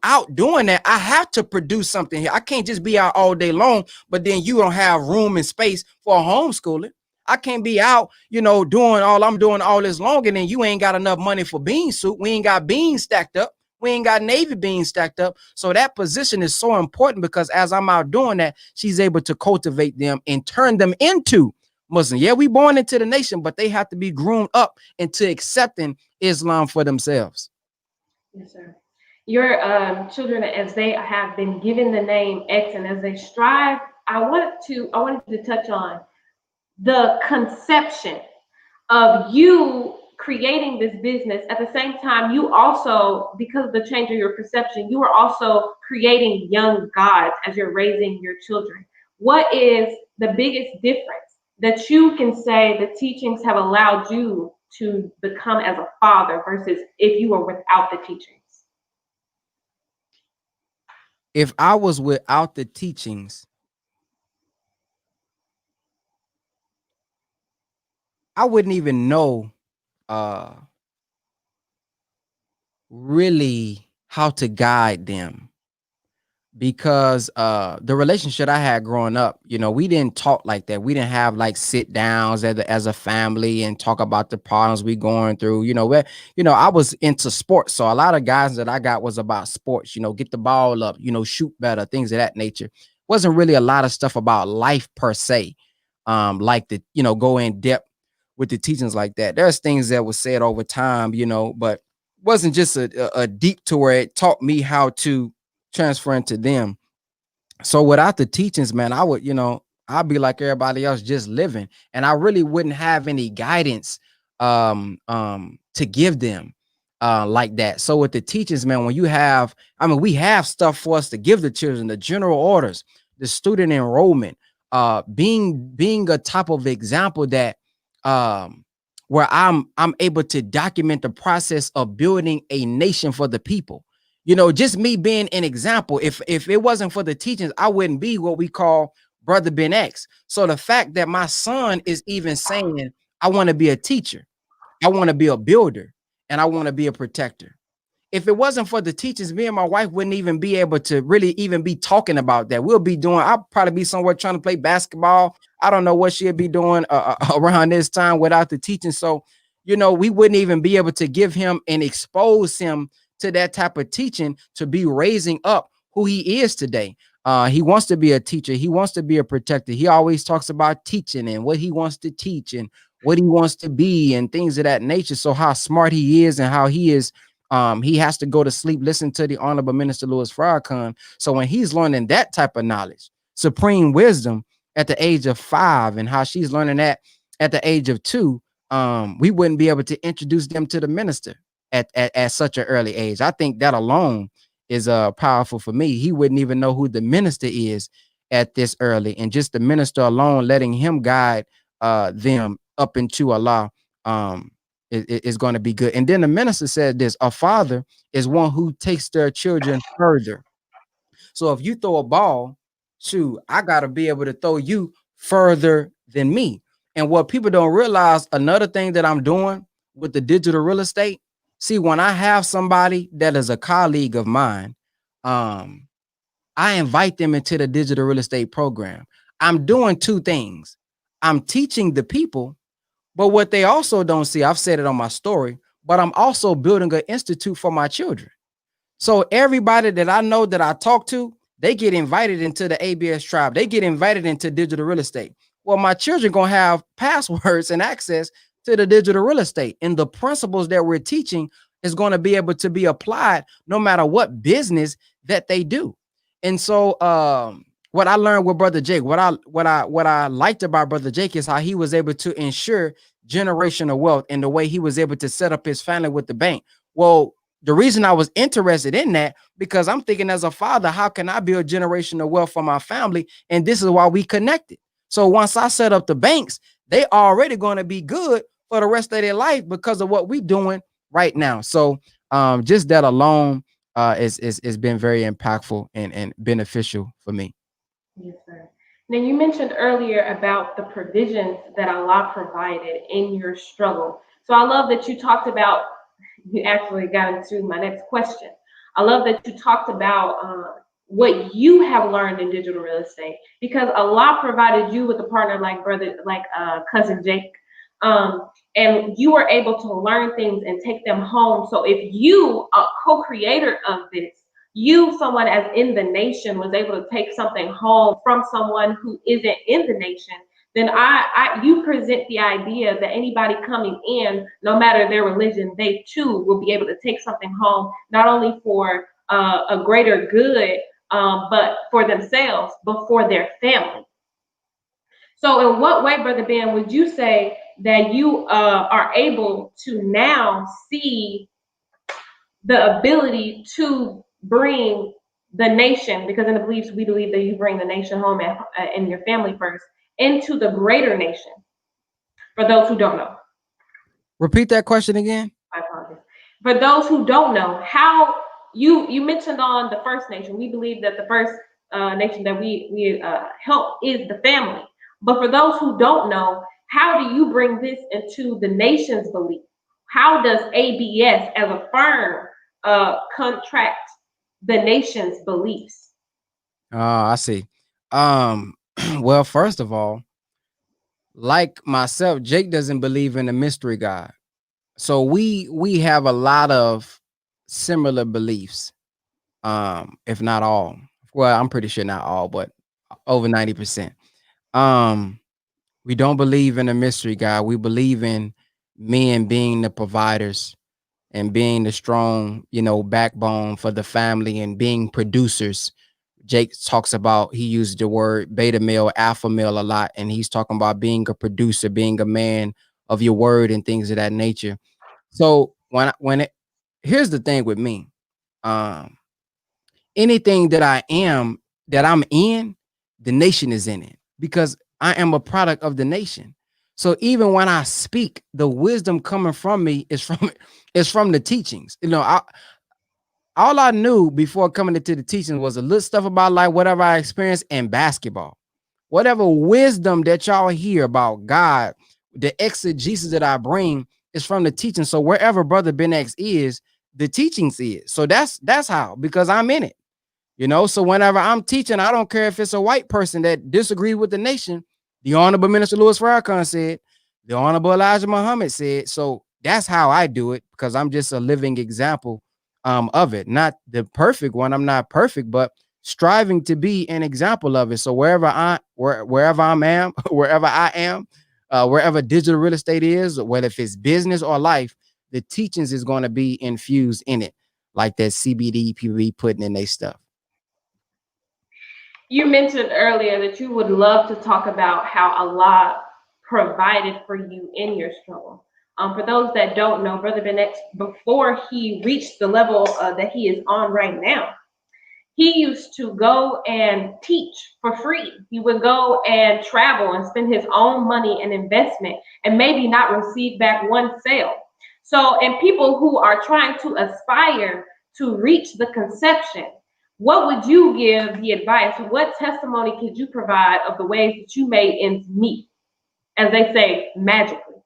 out doing that, I have to produce something here. I can't just be out all day long, but then you don't have room and space for homeschooling. I can't be out, doing all this long, and then you ain't got enough money for bean soup. We ain't got beans stacked up. We ain't got Navy beans stacked up. So that position is so important, because as I'm out doing that, she's able to cultivate them and turn them into Muslim. Yeah, we born into the nation, but they have to be groomed up into accepting Islam for themselves. Yes, sir. Your children, as they have been given the name X, and as they strive, I wanted to touch on the conception of you creating this business. At the same time, you also, because of the change of your perception, you are also creating young gods as you're raising your children. What is the biggest difference that you can say the teachings have allowed you to become as a father versus if you were without the teachings? If I was without the teachings, I wouldn't even know really how to guide them, because the relationship I had growing up, we didn't talk like that. We didn't have like sit downs as a family and talk about the problems we going through. I was into sports, so a lot of guys that I got was about sports. Get the ball up, shoot better, things of that nature. Wasn't really a lot of stuff about life per se, like the go in depth with the teachings like that. There's things that was said over time, but wasn't just a deep to where it taught me how to transfer into them. So without the teachings, man, I would, I'd be like everybody else, just living, and I really wouldn't have any guidance to give them like that. So with the teachings, man, when we have stuff for us to give the children, the general orders, the student enrollment, being a type of example that where I'm able to document the process of building a nation for the people. Just me being an example. If it wasn't for the teachings, I wouldn't be what we call Brother Ben X. So the fact that my son is even saying, I want to be a teacher, I want to be a builder, and I want to be a protector. if it wasn't for the teachers, me and my wife wouldn't even be able to really even be talking about that. We'll be doing, I'll probably be somewhere trying to play basketball. I don't know what she'll be doing around this time without the teaching. So, you know, we wouldn't even be able to give him and expose him to that type of teaching to be raising up who he is today. He wants to be a teacher. He wants to be a protector. He always talks about teaching and what he wants to teach and what he wants to be and things of that nature. So how smart he is and how he is, he has to go to sleep, listen to the Honorable Minister Louis Farrakhan. So when he's learning that type of knowledge, supreme wisdom at the age of 5, and how she's learning that at the age of 2, we wouldn't be able to introduce them to the minister at such an early age. I think that alone is powerful for me. He wouldn't even know who the minister is at this early, and just the minister alone, letting him guide them up into Allah is going to be good. And then the minister said this: a father is one who takes their children further. So if you throw a ball, shoot, I got to be able to throw you further than me. And what people don't realize, another thing that I'm doing with the digital real estate, see, when I have somebody that is a colleague of mine, I invite them into the digital real estate program. I'm doing 2 things. I'm teaching the people, but what they also don't see, I've said it on my story, but I'm also building an institute for my children. So everybody that I know that I talk to, they get invited into the ABS tribe. They get invited into digital real estate. Well, my children going to have passwords and access to the digital real estate, and the principles that we're teaching is going to be able to be applied no matter what business that they do. And so what I learned with Brother Jake, what I liked about Brother Jake is how he was able to ensure generational wealth and the way he was able to set up his family with the bank. Well, the reason I was interested in that, because I'm thinking as a father, how can I build generational wealth for my family? And this is why we connected. So once I set up the banks, they already going to be good for the rest of their life because of what we're doing right now. So just that alone is been very impactful and beneficial for me. Yes, sir. Now, you mentioned earlier about the provisions that Allah provided in your struggle. So I love that you talked about, you actually got into my next question. I love that you talked about what you have learned in digital real estate, because Allah provided you with a partner like cousin Jake, and you were able to learn things and take them home. So if you, a co-creator of this, you, someone as in the nation, was able to take something home from someone who isn't in the nation, then you present the idea that anybody coming in, no matter their religion, they too will be able to take something home, not only for a greater good, but for themselves, but for their family. So in what way, Brother Ben, would you say that you are able to now see the ability to bring the nation, because in the beliefs, we believe that you bring the nation home and your family first, into the greater nation? For those who don't know. Repeat that question again. I apologize. For those who don't know, how you mentioned on the first nation, we believe that the first nation that we help is the family. But for those who don't know, how do you bring this into the nation's belief? How does ABS as a firm contract the nation's beliefs? I see. Well, first of all, like myself, Jake doesn't believe in a mystery God. So we have a lot of similar beliefs, if not all. Well, I'm pretty sure not all, but over 90%. We don't believe in a mystery God. We believe in men being the providers and being the strong, backbone for the family and being producers. Jake talks about, he used the word beta male, alpha male a lot, and he's talking about being a producer, being a man of your word and things of that nature. So here's the thing with me, anything that I'm in, the nation is in it, because I am a product of the nation. So even when I speak, the wisdom coming from me is from the teachings. All I knew before coming into the teachings was a little stuff about life, whatever I experienced, and basketball. Whatever wisdom that y'all hear about God, the exegesis that I bring is from the teaching. So wherever Brother Ben X is, the teachings is. So that's how, because I'm in it. You know, so whenever I'm teaching, I don't care if it's a white person that disagrees with the nation. The Honorable Minister Louis Farrakhan said, the Honorable Elijah Muhammad said. So that's how I do it, because I'm just a living example of it. Not the perfect one. I'm not perfect, but striving to be an example of it. So wherever wherever I am, wherever digital real estate is, whether if it's business or life, the teachings is going to be infused in it, like that CBD people be putting in their stuff. You mentioned earlier that you would love to talk about how Allah provided for you in your struggle. For those that don't know, Brother Ben X, before he reached the level that he is on right now, he used to go and teach for free. He would go and travel and spend his own money and investment and maybe not receive back one sale. So, and people who are trying to aspire to reach the conception, what would you give the advice? What testimony could you provide of the ways that you made ends meet, as they say, magically?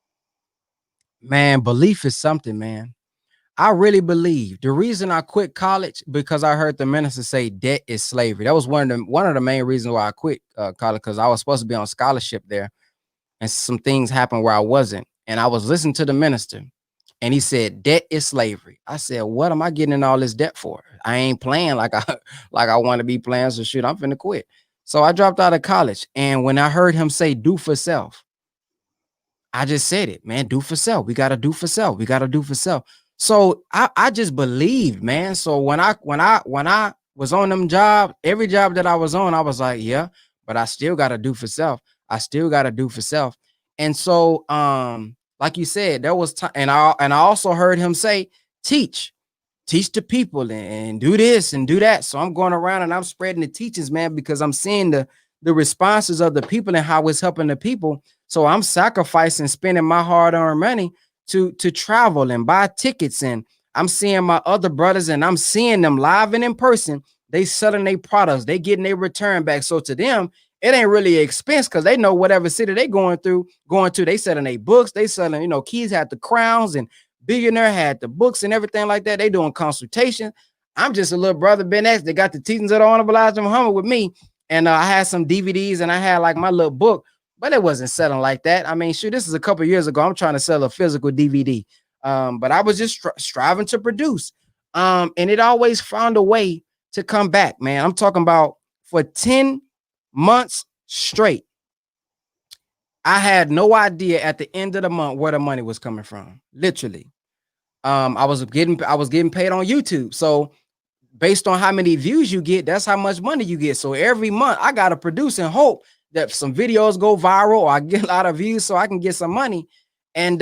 Man, belief is something, man. I really believe. The reason I quit college, because I heard the minister say debt is slavery. That was one of the main reasons why I quit college, because I was supposed to be on scholarship there, and some things happened where I wasn't. And I was listening to the minister, and he said debt is slavery. I said, what am I getting in all this debt for? I ain't playing like I want to be playing. So shoot, I'm finna quit. So I dropped out of college, and when I heard him say do for self, I just said it, man. Do for self. We gotta do for self. We gotta do for self. So I just believed, man. So when I was on them job, every job that I was on, I was like, yeah, but I still gotta do for self. I still gotta do for self. And so like you said, there was time, and I also heard him say, teach the people, and do this and do that. So I'm going around and I'm spreading the teachings, man, because I'm seeing the responses of the people and how it's helping the people. So I'm sacrificing, spending my hard-earned money to travel and buy tickets. And I'm seeing my other brothers, and I'm seeing them live and in person. They selling their products, they getting their return back. So to them, it ain't really an expense, because they know whatever city they going to, they selling their books, they selling, you know, Keys had the crowns, and Billionaire had the books and everything like that. They doing consultation. I'm just a little brother Ben X. They got the teachings of the Honorable Elijah Muhammad with me. And I had some DVDs, and I had like my little book, but it wasn't selling like that. I mean, shoot, this is a couple years ago. I'm trying to sell a physical DVD. But I was just striving to produce. And it always found a way to come back, man. I'm talking about for 10 months straight. I had no idea at the end of the month where the money was coming from. Literally. I was getting paid on YouTube. So based on how many views you get, that's how much money you get. So every month I got to produce and hope that some videos go viral or I get a lot of views so I can get some money. And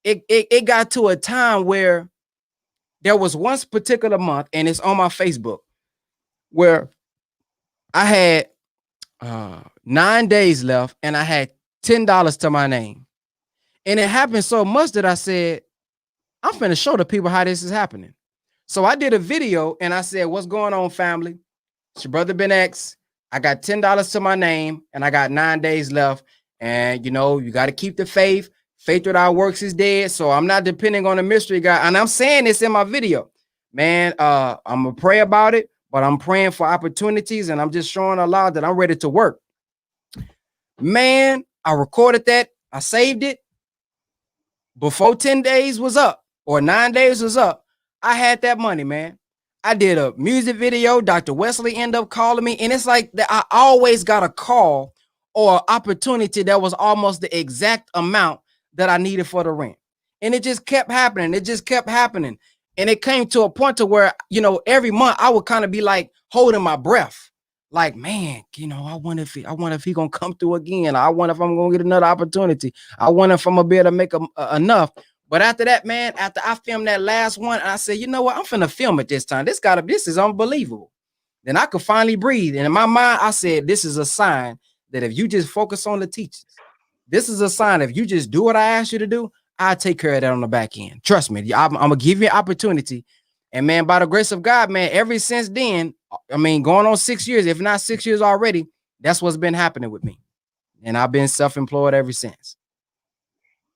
it got to a time where there was one particular month, and it's on my Facebook, where I had 9 days left and I had $10 to my name. And it happened so much that I said, I'm finna show the people how this is happening. So I did a video and I said, what's going on, family? It's your brother Ben X. I got $10 to my name and I got 9 days left. And you know, you got to keep the faith. Faith without works is dead. So I'm not depending on a mystery God. And I'm saying this in my video, man. I'm gonna pray about it, but I'm praying for opportunities, and I'm just showing Allah that I'm ready to work. Man, I recorded that. I saved it before 10 days was up or 9 days was up. I had that money, man. I did a music video. Dr. Wesley ended up calling me, and it's like that I always got a call or opportunity that was almost the exact amount that I needed for the rent. And it just kept happening. It just kept happening. And it came to a point to where, you know, every month I would kind of be like holding my breath. Like, man, you know, I wonder if he gonna come through again. I wonder if I'm gonna get another opportunity. I wonder if I'm gonna be able to make enough. But after that, man, after I filmed that last one, I said, you know what? I'm finna film it this time. This is unbelievable. Then I could finally breathe. And in my mind, I said, this is a sign that if you just focus on the teachings, this is a sign. If you just do what I asked you to do, I'll take care of that on the back end. Trust me. I'm gonna give you an opportunity. And man, by the grace of God, man, ever since then, I mean, going on 6 years, if not 6 years already, that's what's been happening with me. And I've been self-employed ever since.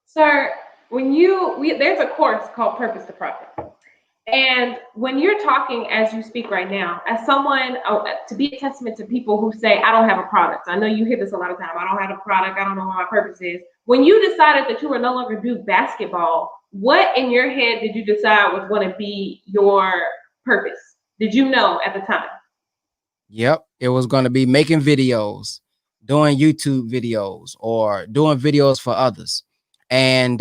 Sir, when there's a course called Purpose to Profit. And when you're talking as you speak right now, as someone to be a testament to people who say, I don't have a product. I know you hear this a lot of time. I don't have a product. I don't know what my purpose is. When you decided that you were no longer do basketball, what in your head did you decide was going to be your purpose? Did you know at the time? Yep, it was going to be making videos, doing YouTube videos, or doing videos for others. And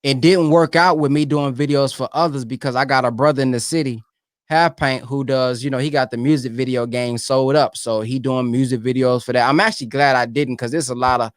it didn't work out with me doing videos for others because I got a brother in the city, Half Paint, who does, he got the music video game sold up. So he doing music videos for that. I'm actually glad I didn't, because there's a lot of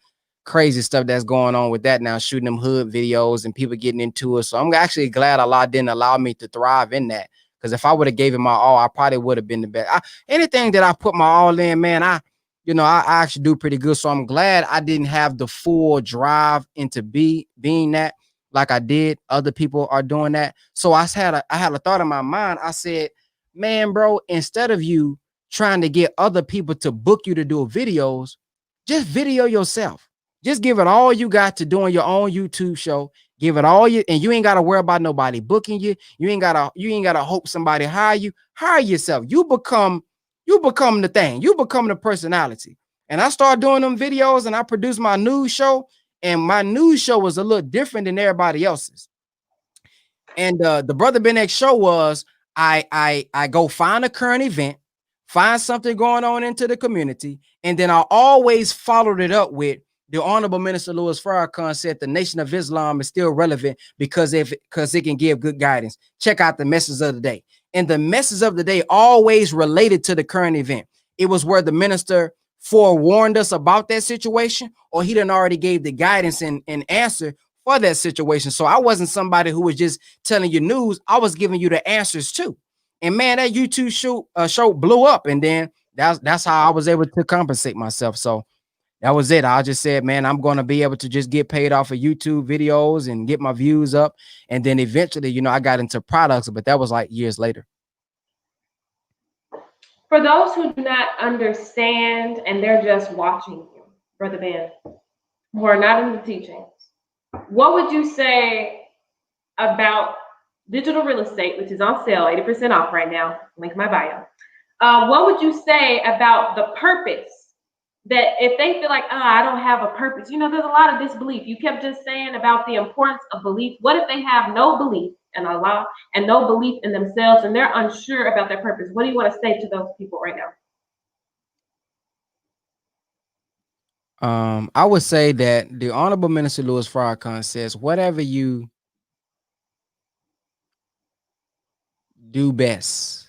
crazy stuff that's going on with that now, shooting them hood videos and people getting into it. So I'm actually glad Allah didn't allow me to thrive in that. Because if I would have gave it my all, I probably would have been the best. Anything that I put my all in, man, I actually do pretty good. So I'm glad I didn't have the full drive into being that like I did. Other people are doing that. So I had a thought in my mind. I said, man, bro, instead of you trying to get other people to book you to do videos, just video yourself. Just give it all you got to doing your own YouTube show. Give it all you, and you ain't got to worry about nobody booking you. You ain't gotta hope somebody hire you. Hire yourself. You become the thing. You become the personality. And I started doing them videos, and I produced my news show. And my news show was a little different than everybody else's. And the Brother Ben X show was I go find a current event, find something going on into the community, and then I always followed it up with the Honorable Minister Louis Farrakhan said the Nation of Islam is still relevant because it can give good guidance. Check out the message of the day. And the message of the day always related to the current event. It was where the minister forewarned us about that situation, or he done already gave the guidance and answer for that situation. So I wasn't somebody who was just telling you news. I was giving you the answers too. And man, that YouTube show blew up. And then that's how I was able to compensate myself. So that was it. I just said, man, I'm going to be able to just get paid off of YouTube videos and get my views up. And then eventually, I got into products, but that was like years later. For those who do not understand and they're just watching you, Brother Ben, who are not in the teachings, what would you say about digital real estate, which is on sale, 80% off right now, link in my bio? What would you say about the purpose? That if they feel like, I don't have a purpose, there's a lot of disbelief. You kept just saying about the importance of belief. What if they have no belief in Allah and no belief in themselves and they're unsure about their purpose? What do you want to say to those people right now? I would say that the Honorable Minister Louis Farrakhan says, whatever you do best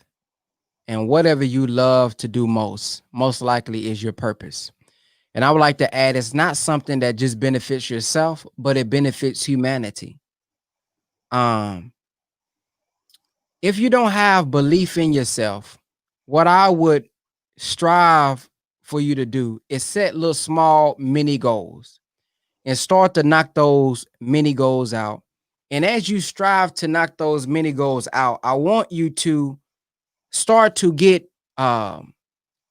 and whatever you love to do most likely is your purpose. And I would like to add, it's not something that just benefits yourself, but it benefits humanity. If you don't have belief in yourself, what I would strive for you to do is set little small mini goals and start to knock those mini goals out. And as you strive to knock those mini goals out, I want you to start to get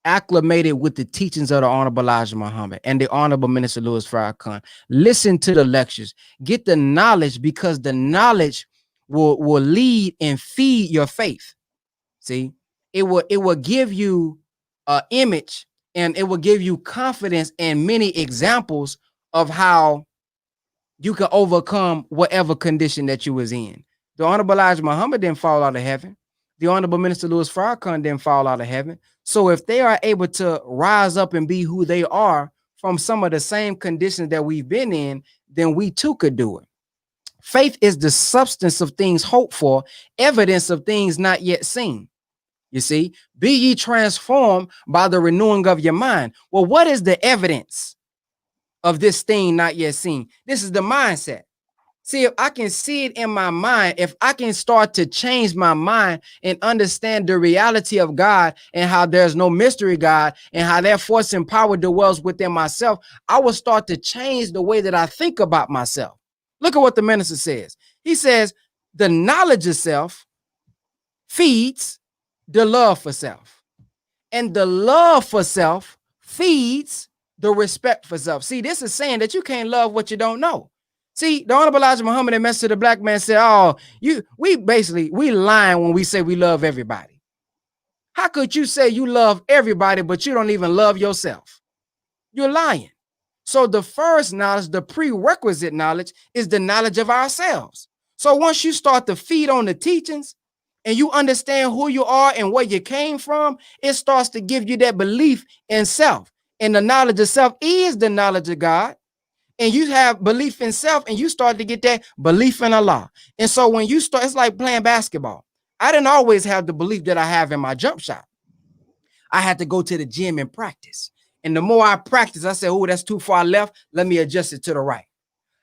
acclimated with the teachings of the Honorable Elijah Muhammad and the Honorable Minister Louis Farrakhan. Listen to the lectures, get the knowledge, because the knowledge will lead and feed your faith. See, it will give you an image, and it will give you confidence and many examples of how you can overcome whatever condition that you was in. The Honorable Elijah Muhammad didn't fall out of heaven. The Honorable Minister Louis Farrakhan didn't fall out of heaven. So if they are able to rise up and be who they are from some of the same conditions that we've been in, then we too could do it. Faith is the substance of things hoped for, evidence of things not yet seen. You see, be ye transformed by the renewing of your mind. Well, what is the evidence of this thing not yet seen? This is the mindset. See, if I can see it in my mind, if I can start to change my mind and understand the reality of God and how there's no mystery God and how that force and power dwells within myself, I will start to change the way that I think about myself. Look at what the minister says. He says, the knowledge of self feeds the love for self, and the love for self feeds the respect for self. See, this is saying that you can't love what you don't know. See, the Honorable Elijah Muhammad, that message to the black man, said, oh, we lying when we say we love everybody. How could you say you love everybody, but you don't even love yourself? You're lying. So the first knowledge, the prerequisite knowledge, is the knowledge of ourselves. So once you start to feed on the teachings and you understand who you are and where you came from, it starts to give you that belief in self. And the knowledge of self is the knowledge of God. And you have belief in self, and you start to get that belief in Allah. And so when you start, it's like playing basketball. I didn't always have the belief that I have in my jump shot. I had to go to the gym and practice. And the more I practice, I say, oh, that's too far left. Let me adjust it to the right.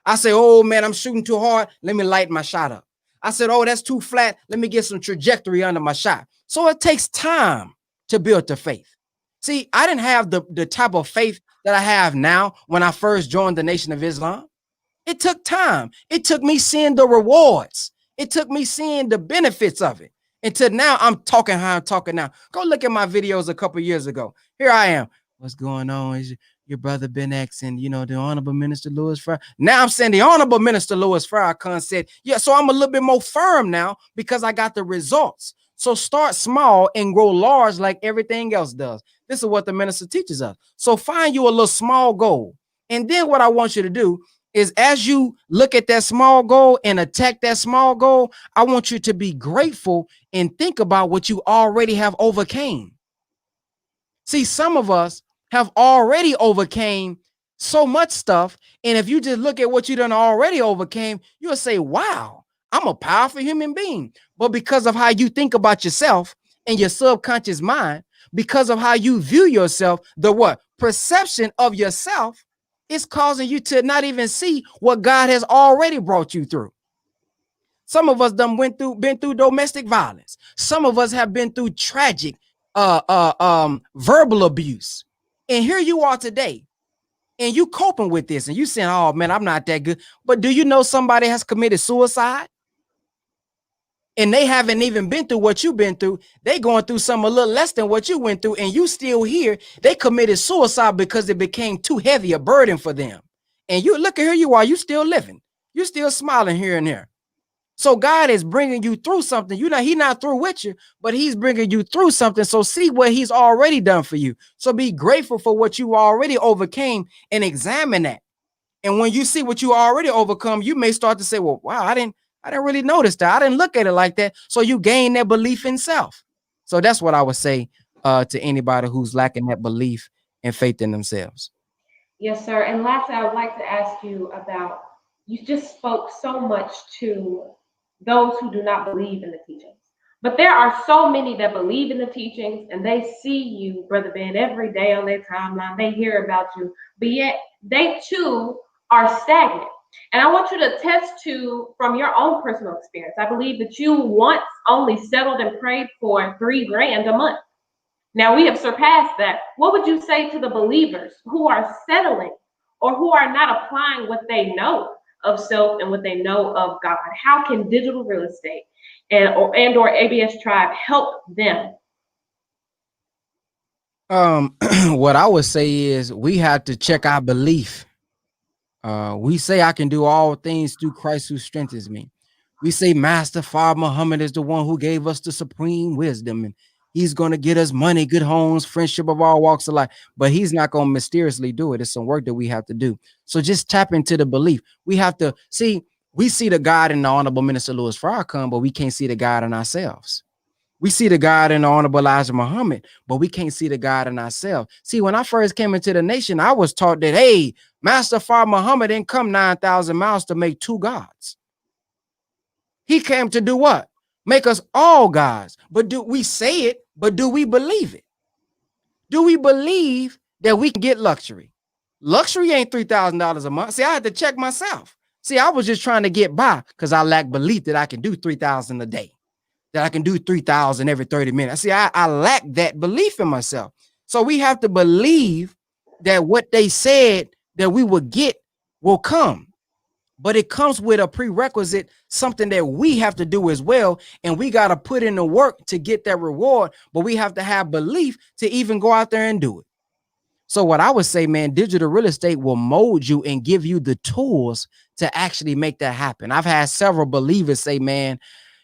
I say, oh, man, I'm shooting too hard. Let me lighten my shot up. I said, oh, that's too flat. Let me get some trajectory under my shot. So it takes time to build the faith. See, I didn't have the type of faith that I have now when I first joined the Nation of Islam. It took time. It took me seeing the rewards. It took me seeing the benefits of it. Until now, I'm talking how I'm talking now. Go look at my videos a couple years ago. Here I am. What's going on? Is your brother Ben X and, the Honorable Minister Louis Farrakhan. Now I'm saying the Honorable Minister Louis Farrakhan said, yeah, so I'm a little bit more firm now because I got the results. So start small and grow large like everything else does. This is what the minister teaches us. So find you a little small goal. And then what I want you to do is, as you look at that small goal and attack that small goal, I want you to be grateful and think about what you already have overcame. See, some of us have already overcame so much stuff. And if you just look at what you done already overcame, you'll say, wow, I'm a powerful human being. But because of how you think about yourself and your subconscious mind, because of how you view yourself, the what? Perception of yourself is causing you to not even see what God has already brought you through. Some of us been through domestic violence. Some of us have been through tragic verbal abuse. And here you are today, and you coping with this, and you saying, oh man, I'm not that good. But do you know somebody has committed suicide? And they haven't even been through what you've been through. They going through something a little less than what you went through, and you still here. They committed suicide because it became too heavy a burden for them. And you look at here you are, you still living. You still smiling here and there. So God is bringing you through something. He's not through with you, but he's bringing you through something. So see what he's already done for you. So be grateful for what you already overcame and examine that. And when you see what you already overcome, you may start to say, well, wow, I didn't really notice that. I didn't look at it like that. So you gain that belief in self. So that's what I would say to anybody who's lacking that belief and faith in themselves. Yes, sir. And lastly, I would like to ask you about, you just spoke so much to those who do not believe in the teachings. But there are so many that believe in the teachings, and they see you, Brother Ben, every day on their timeline. They hear about you, but yet they too are stagnant. And I want you to attest to, from your own personal experience, I believe that you once only settled and prayed for $3,000 a month. Now we have surpassed that. What would you say to the believers who are settling or who are not applying what they know of self and what they know of God? How can digital real estate or ABS Tribe help them? What I would say is we have to check our belief. We say I can do all things through Christ who strengthens me. We say Master Fard Muhammad is the one who gave us the supreme wisdom, and he's going to get us money, good homes, friendship of all walks of life. But he's not going to mysteriously do it. It's some work that we have to do. So just tap into the belief. We have to see, we see the God in the Honorable Minister Louis Farrakhan, but we can't see the God in ourselves. We see the God in the Honorable Elijah Muhammad, but we can't see the God in ourselves. See, when I first came into the nation, I was taught that, hey, Master Fard Muhammad didn't come 9,000 miles to make two gods. He came to do what? Make us all gods. But do we say it, but do we believe it? Do we believe that we can get luxury? Luxury ain't $3,000 a month. See, I had to check myself. See, I was just trying to get by because I lack belief that I can do 3,000 a day, that I can do 3,000 every 30 minutes. See, I lack that belief in myself. So we have to believe that what they said that we would get will come. But it comes with a prerequisite, something that we have to do as well. And we got to put in the work to get that reward. But we have to have belief to even go out there and do it. So what I would say, man, digital real estate will mold you and give you the tools to actually make that happen. I've had several believers say, man,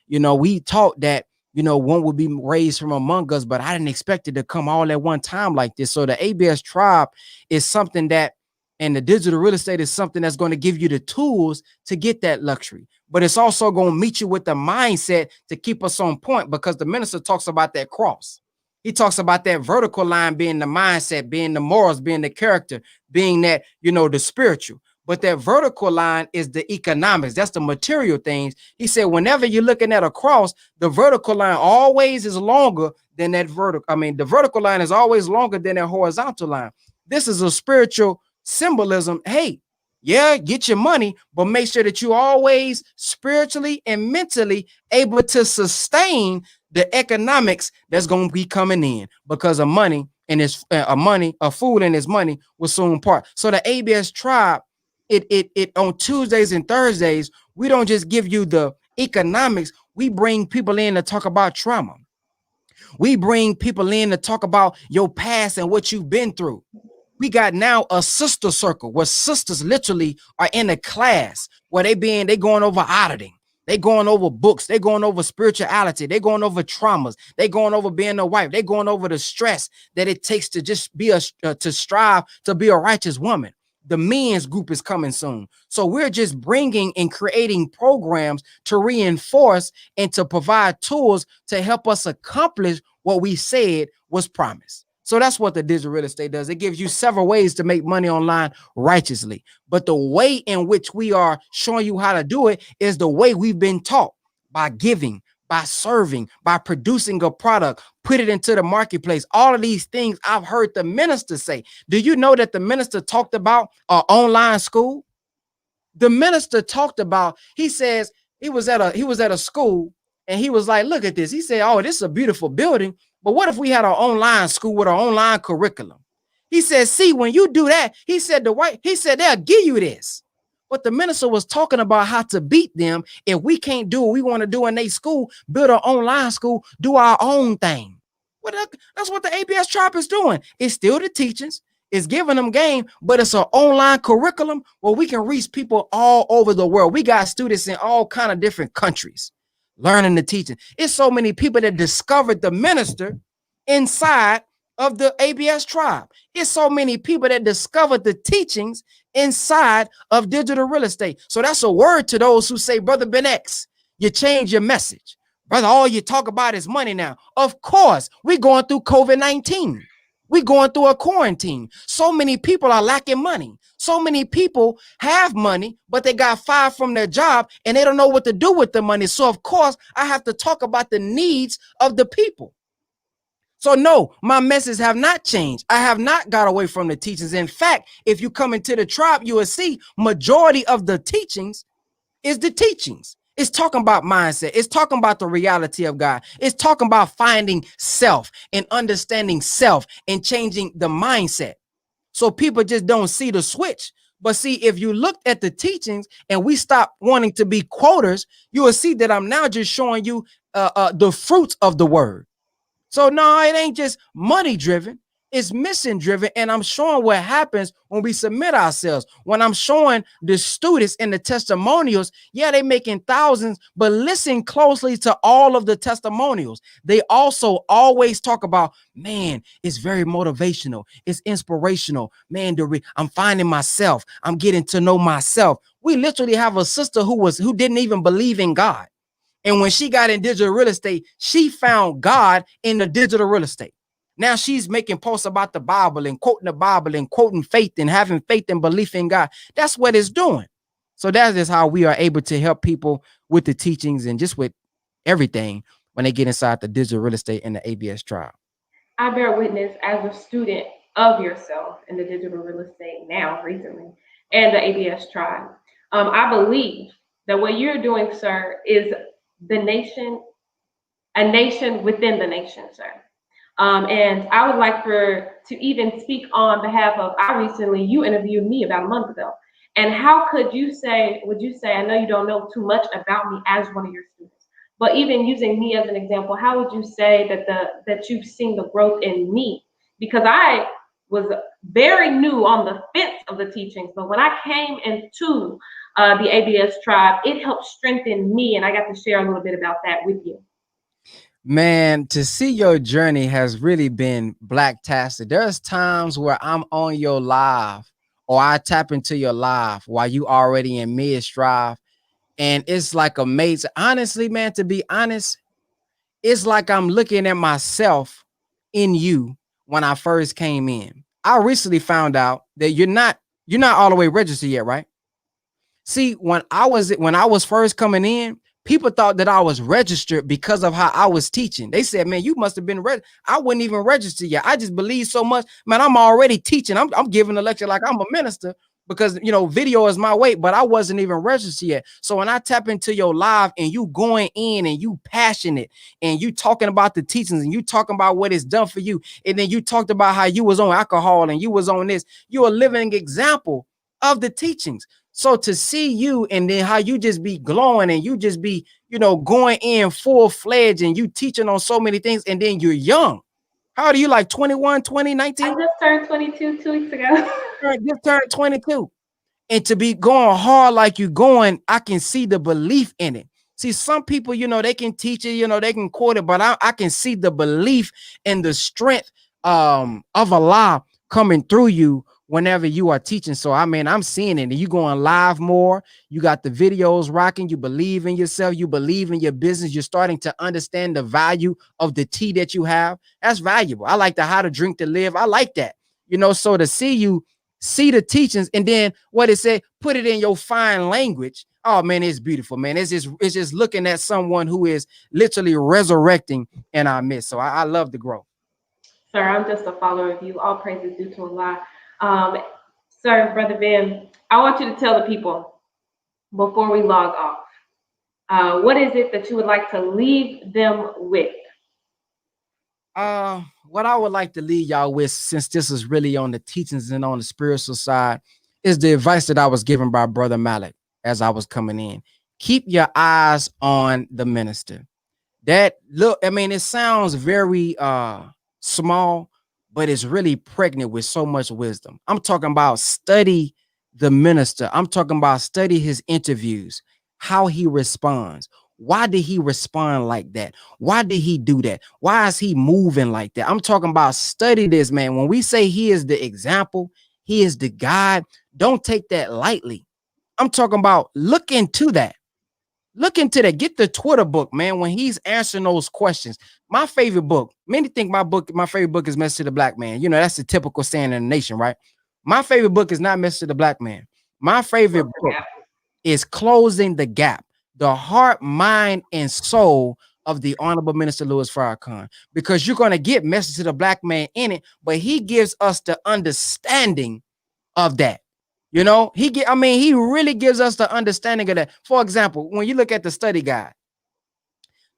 we taught that, one would be raised from among us, but I didn't expect it to come all at one time like this. So the ABS tribe is something that, and the digital real estate is something that's going to give you the tools to get that luxury. But it's also going to meet you with the mindset to keep us on point, because the minister talks about that cross. He talks about that vertical line being the mindset, being the morals, being the character, being that, the spiritual. But that vertical line is the economics. That's the material things. He said, whenever you're looking at a cross, the vertical line always is longer than that vertical. I mean, the vertical line is always longer than that horizontal line. This is a spiritual symbolism. Hey, yeah, get your money, but make sure that you always spiritually and mentally able to sustain the economics that's going to be coming in, because of money and a fool and his money will soon part. So the ABS tribe, it on Tuesdays and Thursdays, we don't just give you the economics. We bring people in to talk about trauma. We bring people in to talk about your past and what you've been through. We got now a sister circle where sisters literally are in a class where they going over auditing. They going over books. They going over spirituality. They going over traumas. They going over being a wife. They going over the stress that it takes to just be to strive to be a righteous woman. The men's group is coming soon. So we're just bringing and creating programs to reinforce and to provide tools to help us accomplish what we said was promised. So that's what the digital real estate does. It gives you several ways to make money online righteously. But the way in which we are showing you how to do it is the way we've been taught, by giving, by serving, by producing a product, put it into the marketplace. All of these things I've heard the minister say. Do you know that the minister talked about an online school? The minister talked about, he says he was at a school and he was like, look at this. He said, oh, this is a beautiful building. But what if we had our online school with our online curriculum? He said, see, when you do that, he said they'll give you this. But the minister was talking about how to beat them if we can't do what we want to do in their school, build our online school, do our own thing. Well, that's what the ABS tribe is doing. It's still the teachings. It's giving them game, but it's an online curriculum where we can reach people all over the world. We got students in all kind of different countries learning the teaching. It's so many people that discovered the minister inside of the ABS tribe. It's so many people that discovered the teachings inside of digital real estate. So that's a word to those who say, Brother Ben X, you change your message. Brother, all you talk about is money now. Of course, we're going through COVID-19. We're going through a quarantine. So many people are lacking money. So many people have money, but they got fired from their job and they don't know what to do with the money. So, of course, I have to talk about the needs of the people. So, no, my messages have not changed. I have not got away from the teachings. In fact, if you come into the tribe, you will see majority of the teachings is the teachings. It's talking about mindset. It's talking about the reality of God. It's talking about finding self and understanding self and changing the mindset. So people just don't see the switch. But see, if you look at the teachings and we stop wanting to be quoters, you will see that I'm now just showing you the fruits of the word. So no, it ain't just money driven. It's mission driven. And I'm showing what happens when we submit ourselves. When I'm showing the students in the testimonials, yeah, they making thousands, but listen closely to all of the testimonials. They also always talk about, man, it's very motivational. It's inspirational. Man, I'm finding myself. I'm getting to know myself. We literally have a sister who didn't even believe in God. And when she got in digital real estate, she found God in the digital real estate. Now she's making posts about the Bible and quoting faith and having faith and belief in God. That's what it's doing. So that is how we are able to help people with the teachings and just with everything when they get inside the digital real estate and the ABS tribe. I bear witness as a student of yourself in the digital real estate now, recently, and the ABS tribe. I believe that what you're doing, sir, is a nation within the nation, sir. And I would like to even speak on behalf of, you interviewed me about a month ago. And how would you say, I know you don't know too much about me as one of your students, but even using me as an example, how would you say that you've seen the growth in me? Because I was very new on the fence of the teachings, but when I came into the ABS tribe, it helped strengthen me, and I got to share a little bit about that with you. Man, to see your journey has really been blacktastic. There's times where I'm on your live or I tap into your live while you already in mid strive, and it's like amazing. Honestly, man, to be honest, it's like I'm looking at myself in you when I first came in. I recently found out that you're not all the way registered yet, right? See, when I was first coming in, people thought that I was registered because of how I was teaching. They said, "Man, you must have been registered." I wasn't even registered yet. I just believe so much, man. I'm already teaching. I'm giving a lecture like I'm a minister because video is my weight, but I wasn't even registered yet. So when I tap into your live and you going in and you passionate and you talking about the teachings and you talking about what it's done for you, and then you talked about how you was on alcohol and you was on this, you're a living example of the teachings. So to see you and then how you just be glowing and you just be, going in full fledged and you teaching on so many things, and then you're young. How old are you, like 21, 20, 19? I just turned 22 2 weeks ago. Just turned 22. And to be going hard like you going, I can see the belief in it. See, some people, they can teach it, they can quote it, but I can see the belief and the strength of Allah coming through you whenever you are teaching. So I'm seeing it, and you going live more. You got the videos rocking. You believe in yourself. You believe in your business. You're starting to understand the value of the tea that you have. That's valuable. I like the how to drink to live. I like that. So to see you see the teachings and then what it said, put it in your fine language. Oh man, it's beautiful, man. It's just looking at someone who is literally resurrecting in our midst. So I love the growth. Sir, I'm just a follower of you. All praise is due to Allah. Sir, Brother Ben, I want you to tell the people before we log off, what is it that you would like to leave them with? What I would like to leave y'all with, since this is really on the teachings and on the spiritual side, is the advice that I was given by Brother Malik as I was coming in. Keep your eyes on the minister. It sounds very small, but it's really pregnant with so much wisdom. I'm talking about study the minister. I'm talking about study his interviews, how he responds. Why did he respond like that? Why did he do that? Why is he moving like that? I'm talking about study this, man. When we say he is the example, he is the guide, don't take that lightly. I'm talking about look into that. Look into that. Get the Twitter book, man, when he's answering those questions. My favorite book, many think my favorite book is Message to the Black Man. That's the typical saying in the nation, right? My favorite book is not Message to the Black Man. My favorite book is Closing the Gap, the heart, mind, and soul of the Honorable Minister Louis Farrakhan, because you're going to get Message to the Black Man in it, but he gives us the understanding of that. He really gives us the understanding of that. For example, when you look at the study guide,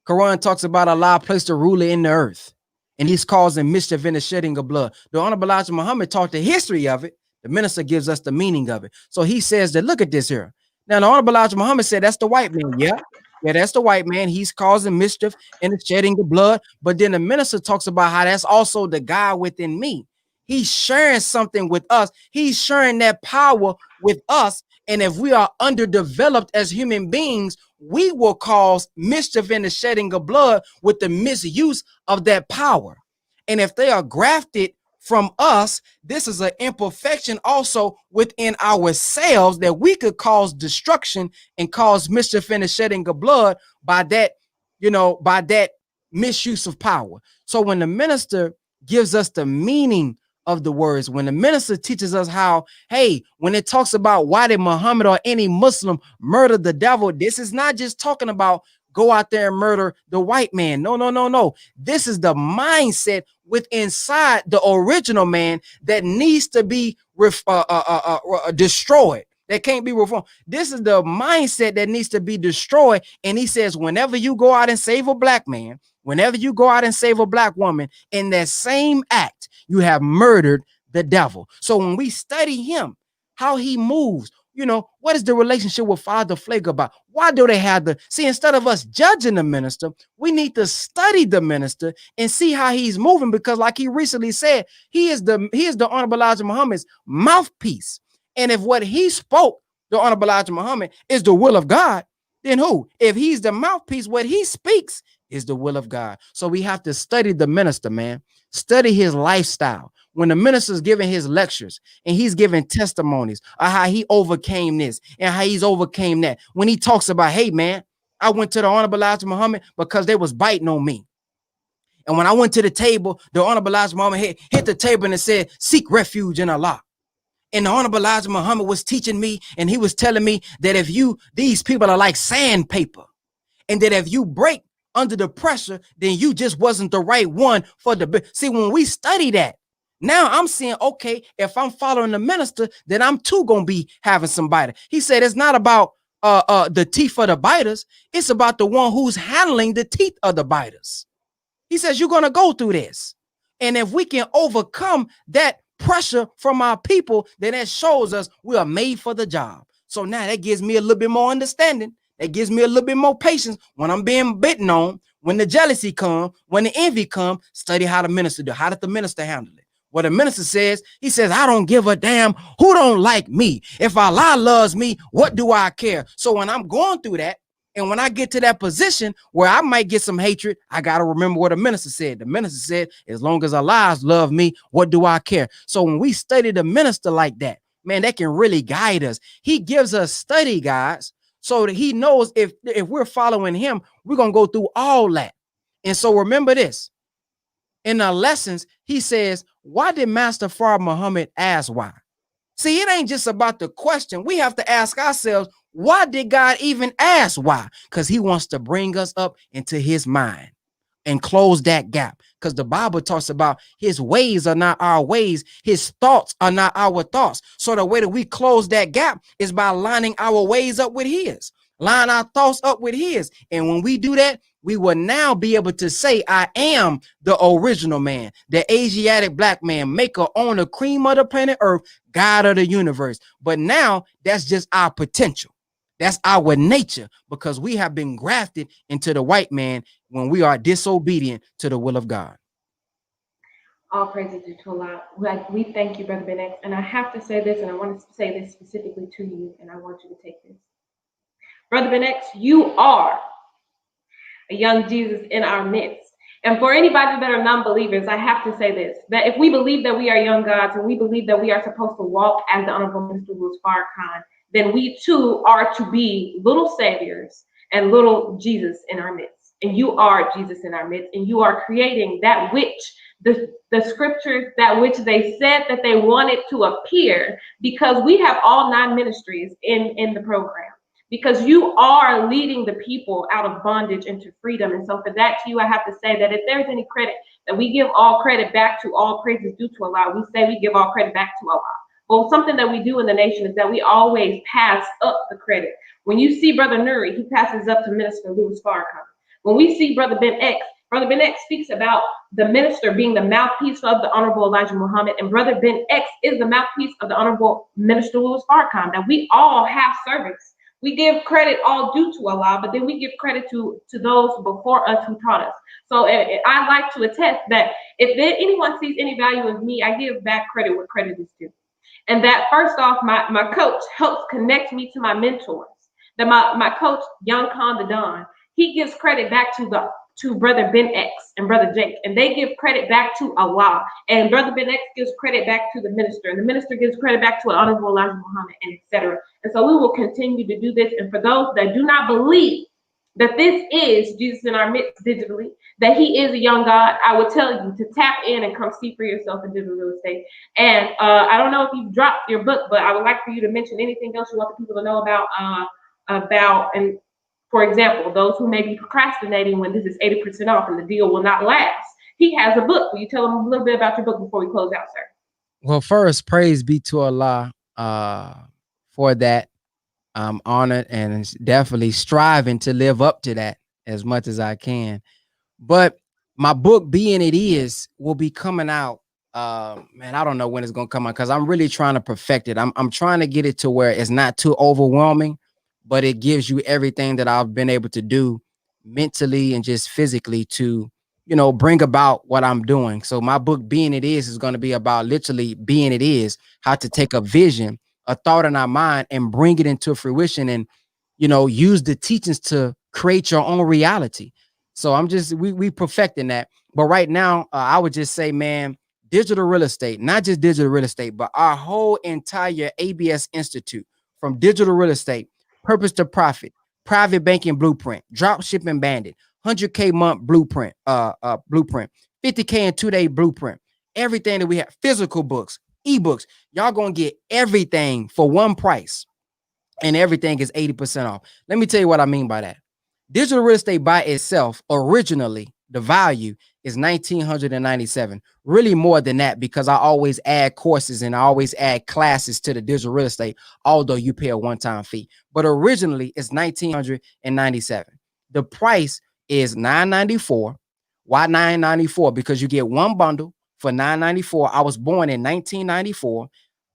Quran talks about Allah placed a ruler in the earth, and he's causing mischief in the shedding of blood. The Honorable Elijah Muhammad taught the history of it. The minister gives us the meaning of it. So he says that, look at this here. Now, the Honorable Elijah Muhammad said that's the white man. Yeah, that's the white man. He's causing mischief in the shedding of blood. But then the minister talks about how that's also the God within me. He's sharing something with us. He's sharing that power with us. And if we are underdeveloped as human beings, we will cause mischief in the shedding of blood with the misuse of that power. And if they are grafted from us, this is an imperfection also within ourselves that we could cause destruction and cause mischief in the shedding of blood by that, by that misuse of power. So when the minister gives us the meaning of the words, when the minister teaches us how, hey, when it talks about why did Muhammad or any Muslim murder the devil, this is not just talking about go out there and murder the white man. No. This is the mindset within inside the original man that needs to be destroyed. That can't be reformed. This is the mindset that needs to be destroyed. And he says, whenever you go out and save a black man, whenever you go out and save a black woman, in that same act, you have murdered the devil. So when we study him, how he moves, You know, what is the relationship with Father Flake about? Why do they have the see? Instead of us judging the minister, we need to study the minister and see how he's moving, because, like he recently said, he is the Honorable Elijah Muhammad's mouthpiece. And if what he spoke, the Honorable Elijah Muhammad, is the will of God, then who? If he's the mouthpiece, what he speaks is the will of God. So we have to study the minister, man. Study his lifestyle. When the minister's giving his lectures and he's giving testimonies of how he overcame this and how he's overcame that. When he talks about, hey, man, I went to the Honorable Elijah Muhammad because they was biting on me. And when I went to the table, the Honorable Elijah Muhammad hit the table and it said, seek refuge in Allah. And the Honorable Elijah Muhammad was teaching me, and he was telling me that these people are like sandpaper, and that if you break under the pressure, then you just wasn't the right one for the. See, when we study that, now I'm seeing, okay, if I'm following the minister, then I'm too gonna be having somebody. He said it's not about the teeth of the biters, it's about the one who's handling the teeth of the biters. He says you're gonna go through this. And if we can overcome that pressure from our people, then that shows us we are made for the job. So now that gives me a little bit more understanding. That gives me a little bit more patience when I'm being bitten on, when the jealousy come, when the envy come. Study how the minister do. How did the minister handle it? What the minister says, he says, I don't give a damn who don't like me. If Allah loves me, what do I care? So when I'm going through that, and when I get to that position where I might get some hatred, I got to remember what the minister said. The minister said, as long as Allah love me, what do I care? So when we study the minister like that, man, that can really guide us. He gives us study guides so that he knows if we're following him, we're going to go through all that. And so remember this. In the lessons, he says, why did Master Fard Muhammad ask why? See, it ain't just about the question. We have to ask ourselves, why did God even ask why? Because he wants to bring us up into his mind and close that gap. Because the Bible talks about his ways are not our ways. His thoughts are not our thoughts. So the way that we close that gap is by lining our ways up with his. Line our thoughts up with his. And when we do that, we will now be able to say, I am the original man, the Asiatic black man, maker, owner, cream of the planet Earth, God of the universe. But now that's just our potential. That's our nature, because we have been grafted into the white man when we are disobedient to the will of God. All praises to Allah. We thank you, Brother Ben X. And I have to say this, and I want to say this specifically to you, and I want you to take this. Brother Ben X, you are a young Jesus in our midst. And for anybody that are non-believers, I have to say this, that if we believe that we are young gods and we believe that we are supposed to walk as the Honorable Mr. Louis Farrakhan, then we too are to be little saviors and little Jesus in our midst. And you are Jesus in our midst, and you are creating that which the scriptures, that which they said that they wanted to appear, because we have all 9 ministries in the program. Because you are leading the people out of bondage into freedom. And so for that to you, I have to say that if there's any credit, that we give all credit back to, all praises due to Allah, we say we give all credit back to Allah. Well, something that we do in the nation is that we always pass up the credit. When you see Brother Nuri, he passes up to Minister Louis Farrakhan. When we see Brother Ben X speaks about the minister being the mouthpiece of the Honorable Elijah Muhammad, and Brother Ben X is the mouthpiece of the Honorable Minister Louis Farrakhan, that we all have servants. We give credit all due to Allah, but then we give credit to those before us who taught us. So I like to attest that if anyone sees any value in me, I give back credit where credit is due. And that first off, my coach helps connect me to my mentors. That my coach, Young Khan the Don, he gives credit back to Brother Ben X and Brother Jake, and they give credit back to Allah. And Brother Ben X gives credit back to the minister, and the minister gives credit back to Honorable Elijah Muhammad, and etc. And so we will continue to do this. And for those that do not believe that this is Jesus in our midst digitally, that he is a young God, I would tell you to tap in and come see for yourself in digital real estate. And I don't know if you've dropped your book, but I would like for you to mention anything else you want the people to know about and for example, those who may be procrastinating when this is 80% off and the deal will not last. He has a book. Will you tell them a little bit about your book before we close out, sir? Well, first, praise be to Allah for that. I'm honored and definitely striving to live up to that as much as I can. But my book, Being It Is, will be coming out Man, I don't know when it's gonna come out because I'm really trying to perfect it. I'm trying to get it to where it's not too overwhelming, but it gives you everything that I've been able to do mentally and just physically to, bring about what I'm doing. So my book, Being It Is going to be about literally being it is, how to take a vision, a thought in our mind and bring it into fruition and, use the teachings to create your own reality. So we perfecting that. But right now, I would just say, man, digital real estate, not just digital real estate, but our whole entire ABS Institute, from digital real estate, purpose to profit, private banking blueprint, drop shipping bandit, 100K month blueprint, blueprint, 50K in 2-day blueprint, everything that we have, physical books, ebooks, y'all gonna get everything for one price, and everything is 80% off. Let me tell you what I mean by that. Digital real estate by itself, originally, the value is $1,997. Really more than that, because I always add courses and I always add classes to the digital real estate, although you pay a one-time fee. But originally, it's $1,997. The price is $994. Why $994? Because you get one bundle for $994. I was born in 1994.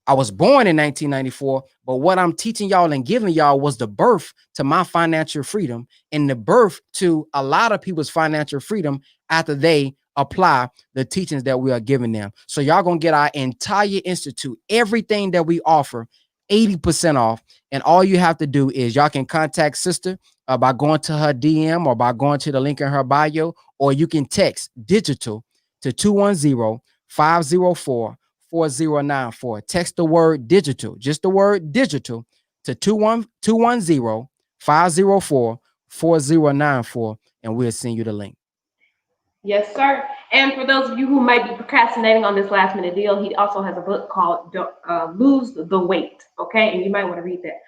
I was born in 1994, but what I'm teaching y'all and giving y'all was the birth to my financial freedom and the birth to a lot of people's financial freedom after they apply the teachings that we are giving them. So y'all gonna get our entire institute, everything that we offer, 80% off. And all you have to do is y'all can contact sister by going to her DM or by going to the link in her bio, or you can text digital to 210-504-4094. Text the word digital, just the word digital, to 210-504-4094, and we'll send you the link. Yes, sir. And for those of you who might be procrastinating on this last minute deal, he also has a book called Lose the Weight. Okay, and you might want to read that.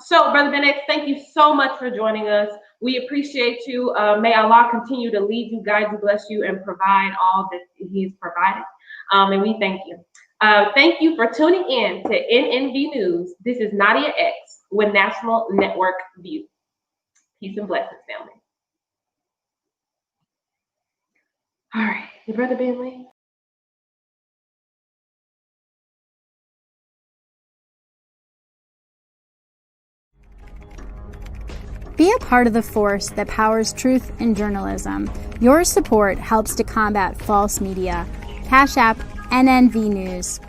So Brother Ben X, thank you so much for joining us. We appreciate you. May Allah continue to lead you, guide you, bless you, and provide all that He's provided. And we thank you. Thank you for tuning in to NNV News. This is Nadia X with National Network View. Peace and blessings, family. All right, your Brother Bentley. Be a part of the force that powers truth in journalism. Your support helps to combat false media. Cash App NNV News.